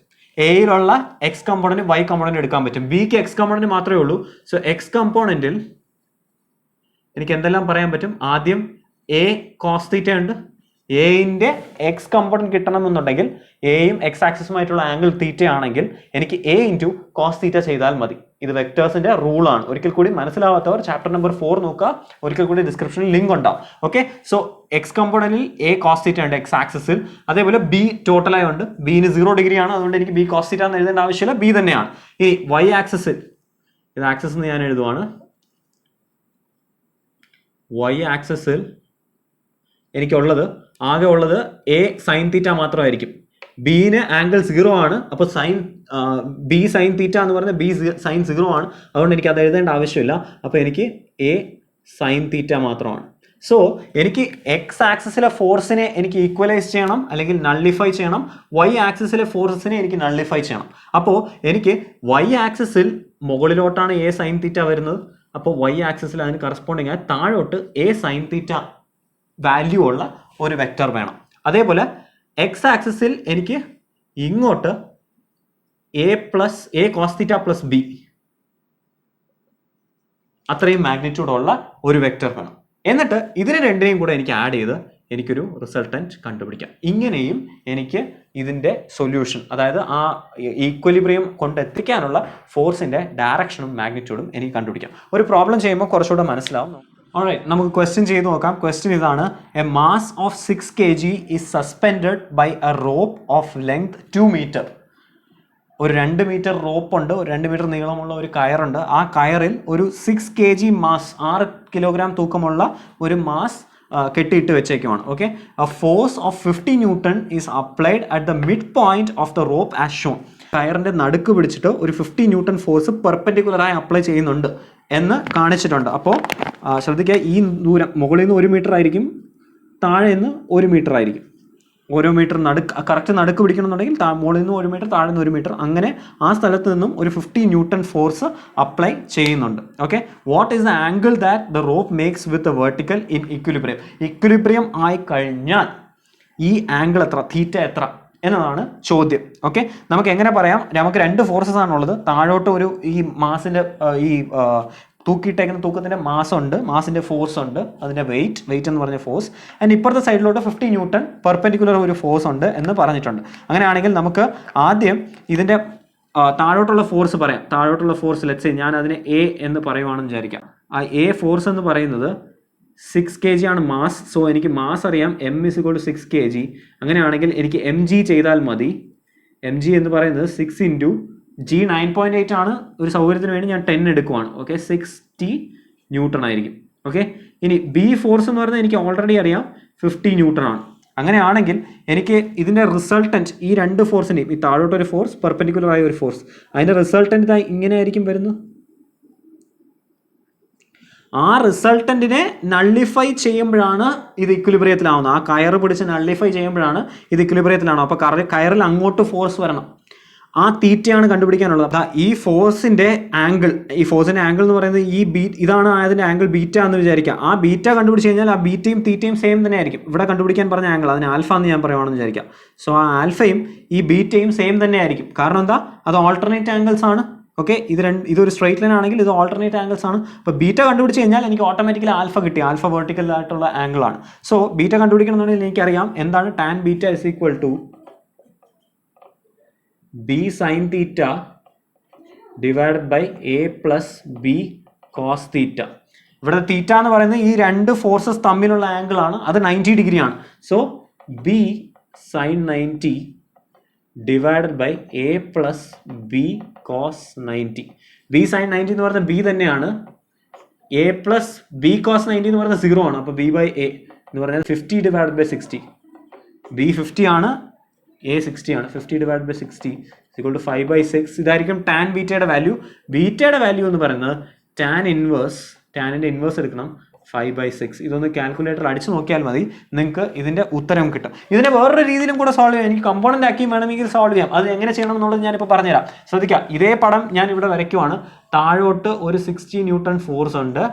എയിലുള്ള എക്സ് കമ്പോണന്റ് വൈ കമ്പോണന്റ് എടുക്കാൻ പറ്റും. ബിക്ക് എക്സ് കമ്പോണന്റ് മാത്രമേ ഉള്ളൂ. സോ എക്സ് കമ്പോണന്റിൽ എനിക്ക് എന്തെല്ലാം പറയാൻ പറ്റും? ആദ്യം എ കോസ് തീറ്റ ഉണ്ട്. എന്റെ എക്സ് കമ്പോണന്റ് കിട്ടണം എന്നുണ്ടെങ്കിൽ എയും എക്സ് ആക്സിസുമായിട്ടുള്ള ആംഗിൾ തീറ്റ ആണെങ്കിൽ എനിക്ക് എ ഇൻറ്റു കോസ് തീറ്റ ചെയ്താൽ മതി. ഇത് വെക്ടേഴ്സിന്റെ റൂളാണ്. ഒരിക്കൽ കൂടി മനസ്സിലാവാത്തവർ ചാപ്റ്റർ നമ്പർ 4 നോക്കുക. ഒരിക്കൽ കൂടി ഡിസ്ക്രിപ്ഷനിൽ ലിങ്ക് ഉണ്ടാവും. ഓക്കെ, സോ എക്സ് കമ്പോണന്റിൽ എ കോസ് തീറ്റ ഉണ്ട് എക്സ് ആക്സിസിൽ. അതേപോലെ ബി ടോട്ടലായി ഉണ്ട്. ബിന് 0 ഡിഗ്രി ആണ്, അതുകൊണ്ട് എനിക്ക് ബി കോസ് തീറ്റ എന്ന് എഴുതേണ്ട ആവശ്യമില്ല, ബി തന്നെയാണ്. ഈ വൈ ആക്സിസിൽ ഇത് ആക്സിസ് എന്ന് ഞാൻ എഴുതുവാണ്. വൈ ആക്സിസിൽ എനിക്കുള്ളത് ആകെ ഉള്ളത് എ സൈൻ തീറ്റ മാത്രമായിരിക്കും. ബിന് ആംഗിൾ 0 ആണ്. അപ്പോൾ ബി സൈൻ തീറ്റ എന്ന് പറഞ്ഞാൽ ബി സൈൻ 0 ആണ്. അതുകൊണ്ട് എനിക്ക് അത് എഴുതേണ്ട ആവശ്യമില്ല. അപ്പോൾ എനിക്ക് എ സൈൻ തീറ്റ മാത്രമാണ്. സോ എനിക്ക് എക്സ് ആക്സിസിലെ ഫോഴ്സിനെ എനിക്ക് ഈക്വലൈസ് ചെയ്യണം, അല്ലെങ്കിൽ നള്ളിഫൈ ചെയ്യണം. വൈ ആക്സിസിലെ ഫോഴ്സിനെ എനിക്ക് നള്ളിഫൈ ചെയ്യണം. അപ്പോൾ എനിക്ക് വൈ ആക്സിസിൽ മുകളിലോട്ടാണ് എ സൈൻ തീറ്റ വരുന്നത്. അപ്പോൾ വൈ ആക്സിസിൽ അതിന് കറസ്പോണ്ടിങ് ആയി താഴോട്ട് എ സൈൻ തീറ്റ വാല്യൂ ഉള്ള ഒരു വെക്ടർ വേണം. അതേപോലെ എക്സ് ആക്സിസിൽ എനിക്ക് ഇങ്ങോട്ട് A cos theta plus B അത്രയും മാഗ്നിറ്റ്യൂഡ് ഉള്ള ഒരു വെക്ടർ വേണം. എന്നിട്ട് ഇതിനെ രണ്ടിനെയും കൂടെ എനിക്ക് ആഡ് ചെയ്ത് എനിക്കൊരു റിസൾട്ടന്റ് കണ്ടുപിടിക്കാം. ഇങ്ങനെയും എനിക്ക് ഇതിന്റെ സൊല്യൂഷൻ, അതായത് ആ ഈക്വലിബ്രിയം കൊണ്ടെത്തിക്കാനുള്ള ഫോഴ്സിന്റെ ഡയറക്ഷനും മാഗ്നിറ്റ്യൂഡും എനിക്ക് കണ്ടുപിടിക്കാം. ഒരു പ്രോബ്ലം ചെയ്യുമ്പോൾ കുറച്ചുകൂടെ മനസ്സിലാവും. Alright, നമുക്ക് ക്വസ്റ്റ്യൻ ചെയ്ത് നോക്കാം. ക്വസ്റ്റ്യൻ ഇതാണ്: A mass of 6 kg is suspended by a rope of length 2 meter. ഒരു 2 മീറ്റർ റോപ്പ് ഉണ്ട്, ഒരു 2 മീറ്റർ നീളമുള്ള ഒരു കയറുണ്ട്. ആ കയറിൽ ഒരു 6 kg മാസ്, 6 കിലോഗ്രാം തൂക്കമുള്ള ഒരു മാസ് കെട്ടിയിട്ട് വെച്ചേക്കുവാണ്. Okay, a force of 50 Newton is applied at the midpoint of the rope as shown. കയറിൻ്റെ നടുക്ക് പിടിച്ചിട്ട് ഒരു 50 ന്യൂട്ടൺ ഫോഴ്സ് പെർപെൻഡിക്കുലറായി അപ്ലൈ ചെയ്യുന്നുണ്ട് എന്ന് കാണിച്ചിട്ടുണ്ട്. അപ്പോൾ ശ്രദ്ധിക്കുക, ഈ ദൂരം മുകളിൽ നിന്ന് 1 മീറ്റർ ആയിരിക്കും, താഴെ നിന്ന് 1 മീറ്റർ ആയിരിക്കും. ഓരോ മീറ്റർ കറക്റ്റ് നടുക്ക് പിടിക്കണമെന്നുണ്ടെങ്കിൽ മുകളിൽ നിന്ന് 1 മീറ്റർ, താഴെ നിന്ന് 1 മീറ്റർ, അങ്ങനെ ആ സ്ഥലത്ത് നിന്നും ഒരു 50 ന്യൂട്ടൺ ഫോഴ്സ് അപ്ലൈ ചെയ്യുന്നുണ്ട്. Okay, what is the angle that the rope makes with vertical in equilibrium? Equilibrium ആയി കഴിഞ്ഞാൽ ഈ ആംഗിൾ എത്ര, തീറ്റ എത്ര എന്നതാണ് ചോദ്യം. ഓക്കെ, നമുക്ക് എങ്ങനെ പറയാം? നമുക്ക് 2 ഫോഴ്സസ് ആണുള്ളത്. താഴോട്ട് ഒരു ഈ മാസിൻ്റെ ഈ തൂക്കിയിട്ടേക്കുന്ന തൂക്കത്തിൻ്റെ മാസിൻ്റെ ഫോഴ്സ് ഉണ്ട്, അതിൻ്റെ വെയിറ്റ് എന്ന് പറഞ്ഞ ഫോഴ്സ്. ആൻഡ് ഇപ്പുറത്തെ സൈഡിലോട്ട് 50 ന്യൂട്ടൺ പെർപെൻഡിക്കുലർ ഒരു ഫോഴ്സ് ഉണ്ട് എന്ന് പറഞ്ഞിട്ടുണ്ട്. അങ്ങനെയാണെങ്കിൽ നമുക്ക് ആദ്യം ഇതിൻ്റെ താഴോട്ടുള്ള ഫോഴ്സ് പറയാം. താഴോട്ടുള്ള ഫോഴ്സ് ലെറ്റ്സ് സേ ഞാൻ അതിനെ എ എന്ന് പറയുവാണെന്ന് വിചാരിക്കാം. ആ എ ഫോഴ്സ് എന്ന് പറയുന്നത് 6 kg ആണ് മാസ്. സോ എനിക്ക് മാസ് അറിയാം, m = 6 kg. അങ്ങനെയാണെങ്കിൽ എനിക്ക് mg ചെയ്താൽ മതി. mg എന്ന് പറയുന്നത് 6 × g 9.8 ആണ്. ഒരു സൗകര്യത്തിന് വേണ്ടി ഞാൻ 10 എടുക്കുവാണ്. ഓക്കെ, 60 ന്യൂട്ടൺ ആയിരിക്കും. ഓക്കെ, ഇനി ബി ഫോഴ്സ് എന്ന് പറയുന്നത് എനിക്ക് ഓൾറെഡി അറിയാം 50 ന്യൂട്ടൺ ആണ്. അങ്ങനെയാണെങ്കിൽ എനിക്ക് ഇതിൻ്റെ റിസൾട്ടൻറ്റ് ഈ 2 ഫോഴ്സിൻ്റെയും, ഈ താഴോട്ടൊരു ഫോഴ്സ്, പെർപെൻഡിക്കുലർ ആയ ഒരു ഫോഴ്സ്, അതിൻ്റെ റിസൾട്ടൻറ്റ് ഇങ്ങനെ ആയിരിക്കും വരുന്നത്. ആ റിസൾട്ടൻറ്റിനെ നള്ളിഫൈ ചെയ്യുമ്പോഴാണ് ഇത് ഇക്വിലിബ്രിയത്തിലാവുന്നത്. ആ കയറ് പിടിച്ച് നള്ളിഫൈ ചെയ്യുമ്പോഴാണ് ഇത് ഇക്വിലിബ്രിയത്തിലാവുന്നത്. അപ്പോൾ കയറിൽ അങ്ങോട്ട് ഫോഴ്സ് വരണം. ആ തീറ്റയാണ് കണ്ടുപിടിക്കാനുള്ളത്. ഈ ഫോഴ്സിൻ്റെ ആംഗിൾ എന്ന് പറയുന്നത് ഈ ഇതാണ് അതിൻ്റെ ആംഗിൾ ബീറ്റ എന്ന് വിചാരിക്കുക. ആ ബീറ്റ കണ്ടുപിടിച്ച് കഴിഞ്ഞാൽ ആ ബീറ്റയും തീറ്റയും സെയിം തന്നെ ആയിരിക്കും. ഇവിടെ കണ്ടുപിടിക്കാൻ പറഞ്ഞ ആംഗിൾ, അതിന് ആൽഫ എന്ന് ഞാൻ പറയുവാണെന്ന് വിചാരിക്കുക. സോ ആ ആൽഫയും ഈ ബീറ്റയും സെയിം തന്നെ ആയിരിക്കും. കാരണം എന്താ, അത് ഓൾട്ടർനേറ്റ് ആംഗിൾസ് ആണ്. ഓക്കെ, ഇതൊരു സ്ട്രൈറ്റ് ലൈൻ ആണെങ്കിൽ ഇത് ഓൾട്ടർനേറ്റ് ആംഗിൾസ് ആണ്. അപ്പോൾ ബീറ്റ കണ്ടുപിടിച്ച് കഴിഞ്ഞാൽ എനിക്ക് ഓട്ടോമാറ്റിക്കലി ആൽഫ കിട്ടി. ആൽഫ വെർട്ടിക്കൽ ആയിട്ടുള്ള ആംഗിൾ ആണ്. സോ ബീറ്റ കണ്ടുപിടിക്കണമെന്നുണ്ടെങ്കിൽ എനിക്കറിയാം എന്താണ് tan beta = b sin theta divided by a plus b cos theta. ഇവിടെ തീറ്റ എന്ന് പറയുന്നത് ഈ 2 ഫോഴ്സസ് തമ്മിലുള്ള ആംഗിൾ ആണ്. അത് 90 ഡിഗ്രി ആണ്. So b sin 90 divided by a plus b cos 90. b sin 90 എന്ന് പറയുന്നത് b തന്നെയാണ്. a plus b cos 90 എന്ന് പറയുന്നത് 0 ആണ്. അപ്പോൾ b by a എന്ന് പറഞ്ഞാൽ 50 divided by 60. b 50 ആണ്, a 60 ആണ്. 50 divided by 60 = 5/6. ഇതായിരിക്കും ടാൻ ബീറ്റയുടെ വാല്യൂ. ബീറ്റയുടെ വാല്യൂ എന്ന് പറയുന്നത് ടാനിൻ്റെ ഇൻവേഴ്സ് എടുക്കണം, 5/6. ഇതൊന്ന് കാൽക്കുലേറ്റർ അടിച്ചു നോക്കിയാൽ മതി, നിങ്ങൾക്ക് ഇതിൻ്റെ ഉത്തരം കിട്ടും. ഇതിനെ വേറൊരു രീതിയിലും കൂടെ സോൾവ് ചെയ്യാം. എനിക്ക് കമ്പോണൻ്റ് ആക്കി വേണമെങ്കിൽ സോൾവ് ചെയ്യാം. അത് എങ്ങനെ ചെയ്യണം എന്നുള്ളത് ഞാനിപ്പോൾ പറഞ്ഞുതരാം. ശ്രദ്ധിക്കുക, ഇതേ പടം ഞാൻ ഇവിടെ വരയ്ക്കുവാണ്. താഴോട്ട് ഒരു 60 ന്യൂട്ടൺ ഫോഴ്സ് ഉണ്ട്,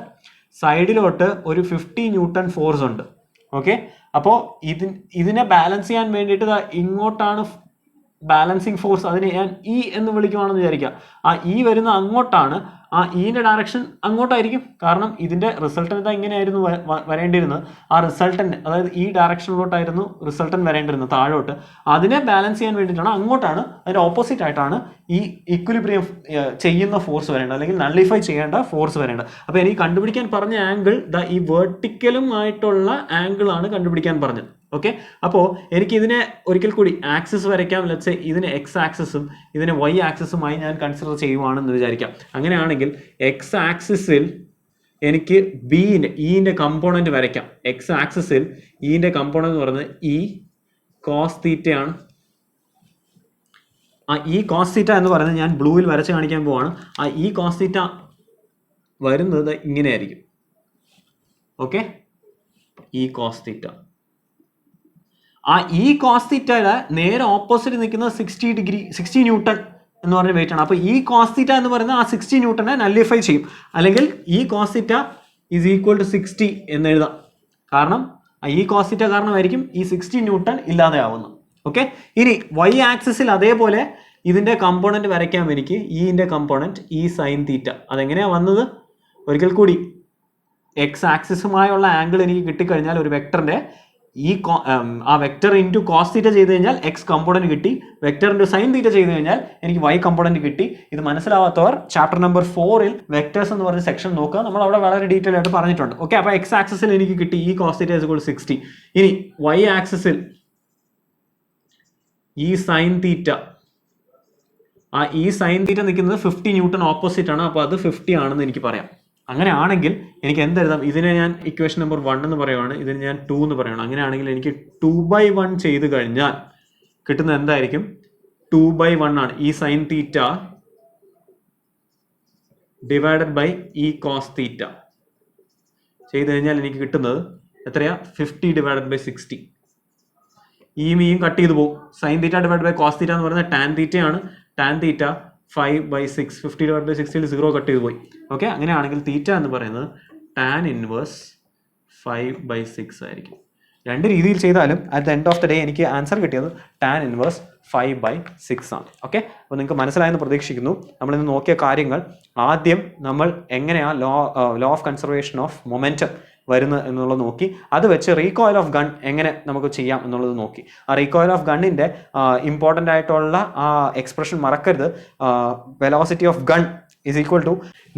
സൈഡിലോട്ട് ഒരു 50 ന്യൂട്ടൺ ഫോഴ്സ് ഉണ്ട്. ഓക്കെ, അപ്പോൾ ഇതിനെ ബാലൻസ് ചെയ്യാൻ വേണ്ടിയിട്ട് ഇങ്ങോട്ടാണ് ബാലൻസിങ് ഫോഴ്സ്. അതിനെ ഞാൻ ഇ എന്ന് വിളിക്കുവാണെന്ന് വിചാരിക്കുക. ആ ഇ വരുന്ന അങ്ങോട്ടാണ്. ആ ഇൻ്റെ ഡയറക്ഷൻ അങ്ങോട്ടായിരിക്കും. കാരണം ഇതിൻ്റെ റിസൾട്ടൻ്റ് ഇങ്ങനെയായിരുന്നു വരേണ്ടിയിരുന്നത്. ആ റിസൾട്ടൻ്റ്, അതായത് ഈ ഡയറക്ഷനിലോട്ടായിരുന്നു റിസൾട്ടൻ്റ് വരേണ്ടിരുന്നത്, താഴോട്ട്. അതിനെ ബാലൻസ് ചെയ്യാൻ വേണ്ടിയിട്ടാണ് അങ്ങോട്ടാണ്, അതിൻ്റെ ഓപ്പോസിറ്റ് ആയിട്ടാണ് ഈ ഇക്വിലിബ്രിയം ചെയ്യുന്ന ഫോഴ്സ് വരേണ്ടത്, അല്ലെങ്കിൽ നള്ളിഫൈ ചെയ്യേണ്ട ഫോഴ്സ് വരേണ്ടത്. അപ്പോൾ എനിക്ക് കണ്ടുപിടിക്കാൻ പറഞ്ഞ ആംഗിൾ ഈ വെർട്ടിക്കലും ആയിട്ടുള്ള ആംഗിളാണ് കണ്ടുപിടിക്കാൻ പറഞ്ഞത്. ഓക്കെ, അപ്പോൾ എനിക്ക് ഇതിനെ ഒരിക്കൽ കൂടി ആക്സിസ് വരയ്ക്കാം. ലെറ്റ്സ് സേ ഇതിന് എക്സ് ആക്സിസും ഇതിനെ വൈ ആക്സിസുമായി ഞാൻ കൺസിഡർ ചെയ്യുവാണെന്ന് വിചാരിക്കാം. അങ്ങനെയാണെങ്കിൽ എക്സ് ആക്സിസിൽ എനിക്ക് ഇൻ്റെ കമ്പോണൻറ്റ് വരയ്ക്കാം. എക്സ് ആക്സിസിൽ ഇൻ്റെ കമ്പോണൻറ്റ് എന്ന് പറയുന്നത് ഇ കോസ് തീറ്റയാണ്. ആ ഇ കോസ് തീറ്റ എന്ന് പറയുന്നത് ഞാൻ ബ്ലൂവിൽ വരച്ച് കാണിക്കാൻ പോവാണ്. ആ ഇ കോസ് തീറ്റ വരുന്നത് ഇങ്ങനെയായിരിക്കും. Okay, E cos theta. ആ ഈ കോസ് തീറ്റയുടെ നേരെ ഓപ്പോസിറ്റ് നിൽക്കുന്നത് 60 ന്യൂട്ടൺ എന്ന് പറഞ്ഞ വെയിറ്റ് ആണ്. അപ്പോൾ ഈ കോസ് തീറ്റ എന്ന് പറയുന്നത് ആ 60 ന്യൂട്ടനെ നള്ളിഫൈ ചെയ്യും. അല്ലെങ്കിൽ ഈ കോസ് തീറ്റ = 60 എന്ന് എഴുതാം. കാരണം ഈ കോസ് തീറ്റ കാരണമായിരിക്കും ഈ 60 ന്യൂട്ടൺ ഇല്ലാതെ ആവുന്നത്. ഓക്കെ, ഇനി വൈ ആക്സിസിൽ അതേപോലെ ഇതിൻ്റെ കമ്പോണൻറ്റ് വരയ്ക്കാം. എനിക്ക് ഇൻ്റെ കമ്പോണൻറ്റ് ഈ സൈൻ തീറ്റ. അതെങ്ങനെയാണ് വന്നത്? ഒരിക്കൽ കൂടി എക്സ് ആക്സിസുമായുള്ള ആംഗിൾ എനിക്ക് കിട്ടിക്കഴിഞ്ഞാൽ ഒരു വെക്ടറിൻ്റെ ആ വെക്ടർ ഇൻറ്റു കോസ് തീറ്റ ചെയ്ത് കഴിഞ്ഞാൽ എക്സ് കമ്പോണൻറ്റ് കിട്ടി. വെക്ടർ ഇൻറ്റു സൈൻ തീറ്റ ചെയ്ത് കഴിഞ്ഞാൽ എനിക്ക് വൈ കമ്പോണൻറ്റ് കിട്ടി. ഇത് മനസ്സിലാവാത്തവർ ചാപ്റ്റർ നമ്പർ 4 വെക്ടേഴ്സ് എന്ന് പറഞ്ഞ സെക്ഷൻ നോക്കുക. നമ്മൾ അവിടെ വളരെ ഡീറ്റെയിൽ ആയിട്ട് പറഞ്ഞിട്ടുണ്ട്. ഓക്കെ, അപ്പോൾ എക്സ് ആക്സിസിൽ എനിക്ക് കിട്ടി ഈ കോസ് തീറ്റ = 60. ഇനി വൈ ആക്സിസിൽ ഈ സൈൻ തീറ്റ, ആ ഈ സൈൻ തീറ്റ നിൽക്കുന്നത് 50 ന്യൂട്ടൺ ഓപ്പോസിറ്റ് ആണ്. അപ്പോൾ അത് 50 ആണെന്ന് എനിക്ക് പറയാം. അങ്ങനെയാണെങ്കിൽ എനിക്ക് എന്തെഴുതാം? ഇതിനെ ഞാൻ ഇക്വേഷൻ നമ്പർ 1 എന്ന് പറയുവാണ്, ഇതിന് ഞാൻ 2 എന്ന് പറയുകയാണ്. അങ്ങനെയാണെങ്കിൽ എനിക്ക് 2/1 ചെയ്ത് കഴിഞ്ഞാൽ കിട്ടുന്നത് എന്തായിരിക്കും? 2/1 ആണ് ഈ സൈൻ തീറ്റ ഡിവൈഡഡ് ബൈ ഈ കോസ് തീറ്റ ചെയ്ത് കഴിഞ്ഞാൽ എനിക്ക് കിട്ടുന്നത് എത്രയാ 50 ഡിവൈഡഡ് ബൈ 60. ഈയും കട്ട് ചെയ്ത് പോകും. Sine theta divide by cos theta എന്ന് പറയുന്നത് ടാൻ തീറ്റയാണ്. Tan theta 5/6 50 divide by 60 0 cut ചെയ്ത് പോയി. ഓക്കെ, അങ്ങനെയാണെങ്കിൽ തീറ്റ എന്ന് പറയുന്നത് ടാൻ ഇൻവേഴ്സ് 5/6 ആയിരിക്കും. രണ്ട് രീതിയിൽ ചെയ്താലും at the end of the day എനിക്ക് ആൻസർ കിട്ടിയത് ടാൻ ഇൻവേഴ്സ് 5/6 ആണ്. ഓക്കെ, അപ്പോൾ നിങ്ങൾക്ക് മനസ്സിലായെന്ന് പ്രതീക്ഷിക്കുന്നു. നമ്മളിന്ന് നോക്കിയ കാര്യങ്ങൾ ആദ്യം നമ്മൾ എങ്ങനെയാണ് law of conservation of momentum വരുന്നത് എന്നുള്ളത് നോക്കി. അത് വെച്ച് റീകോയിൽ ഓഫ് ഗൺ എങ്ങനെ നമുക്ക് ചെയ്യാം എന്നുള്ളത് നോക്കി. ആ റീകോയിൽ ഓഫ് ഗണ്ണിൻ്റെ ഇമ്പോർട്ടൻ്റ് ആയിട്ടുള്ള ആ എക്സ്പ്രഷൻ മറക്കരുത്. Velocity of gun is equal to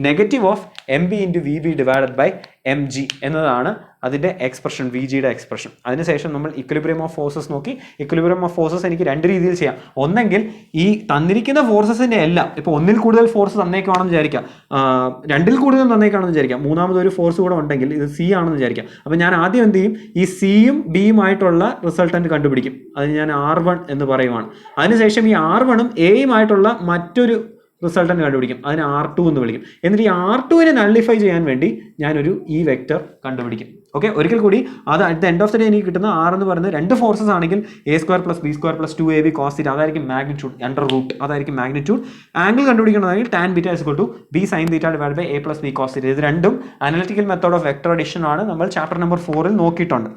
negative of mb into vb divided by mg എന്നതാണ് അതിൻ്റെ എക്സ്പ്രഷൻ, വി ജിയുടെ എക്സ്പ്രഷൻ. അതിനുശേഷം നമ്മൾ ഇക്വിലിബ്രിയം ഓഫ് ഫോഴ്സസ് നോക്കി. ഇക്വിലിബ്രിയം ഓഫ് ഫോഴ്സസ് എനിക്ക് രണ്ട് രീതിയിൽ ചെയ്യാം. ഒന്നെങ്കിൽ ഈ തന്നിരിക്കുന്ന ഫോഴ്സസിൻ്റെ എല്ലാം, ഇപ്പോൾ ഒന്നിൽ കൂടുതൽ ഫോഴ്സ് തന്നേക്കാണെന്ന് വിചാരിക്കാം, രണ്ടിൽ കൂടുതൽ തന്നേക്കാണെന്ന് വിചാരിക്കാം, മൂന്നാമതൊരു ഫോഴ്സ് കൂടെ ഉണ്ടെങ്കിൽ ഇത് സി ആണെന്ന് വിചാരിക്കാം. അപ്പോൾ ഞാൻ ആദ്യം എന്ത് ചെയ്യും, ഈ സിയും ബിയുമായിട്ടുള്ള റിസൾട്ടൻറ്റ് കണ്ടുപിടിക്കും. അത് ഞാൻ R1 എന്ന് പറയുവാണ്. അതിനുശേഷം ഈ R1ഉം എയുമായിട്ടുള്ള മറ്റൊരു റിസൾട്ടൻറ്റ് കണ്ടുപിടിക്കും. അതിന് R2 എന്ന് വിളിക്കും. എന്നിട്ട് ഈ R2വിനെ നള്ളിഫൈ ചെയ്യാൻ വേണ്ടി ഞാനൊരു ഈ വെക്റ്റർ കണ്ടുപിടിക്കും. ഓക്കെ, ഒരിക്കൽ കൂടി അത് at the end of the day എനിക്ക് കിട്ടുന്ന R എന്ന് പറയുന്നത് രണ്ട് ഫോഴ്സസ് ആണെങ്കിൽ A² + B² + 2AB cos θ അതായിരിക്കും മാഗ്നിറ്റ്യൂഡ്, അണ്ടർ റൂട്ട് അതായിരിക്കും മാഗ്നിറ്റ്യൂഡ്. ആംഗിൾ കണ്ടുപിടിക്കണമെങ്കിൽ tan β = B sin θ / A + B cos θ. ഇത് രണ്ടും analytical method of vector addition ആണ്. നമ്മൾ ചാപ്റ്റർ നമ്പർ 4-ൽ നോക്കിയിട്ടുണ്ട്.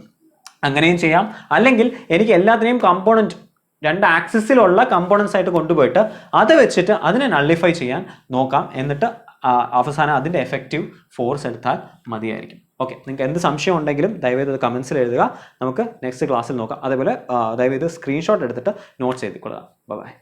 അങ്ങനെയും ചെയ്യാം. അല്ലെങ്കിൽ എനിക്ക് എല്ലാത്തിനെയും കമ്പോണൻറ്റ് രണ്ട് ആക്സിസിലുള്ള കമ്പോണൻസ് ആയിട്ട് കൊണ്ടുപോയിട്ട് അത് വെച്ചിട്ട് അതിനെ നള്ളിഫൈ ചെയ്യാൻ നോക്കാം. എന്നിട്ട് അവസാനം അതിൻ്റെ എഫക്റ്റീവ് ഫോഴ്സ് എടുത്താൽ മതിയായിരിക്കും. ഓക്കെ, നിങ്ങൾക്ക് എന്ത് സംശയം ഉണ്ടെങ്കിലും ദയവേത് അത് കമൻസിൽ എഴുതുക. നമുക്ക് നെക്സ്റ്റ് ക്ലാസ്സിൽ നോക്കാം. അതേപോലെ ദയവേത് സ്ക്രീൻഷോട്ട് എടുത്തിട്ട് നോട്ട്സ് എഴുതിക്കൊള്ളുക. ബൈ.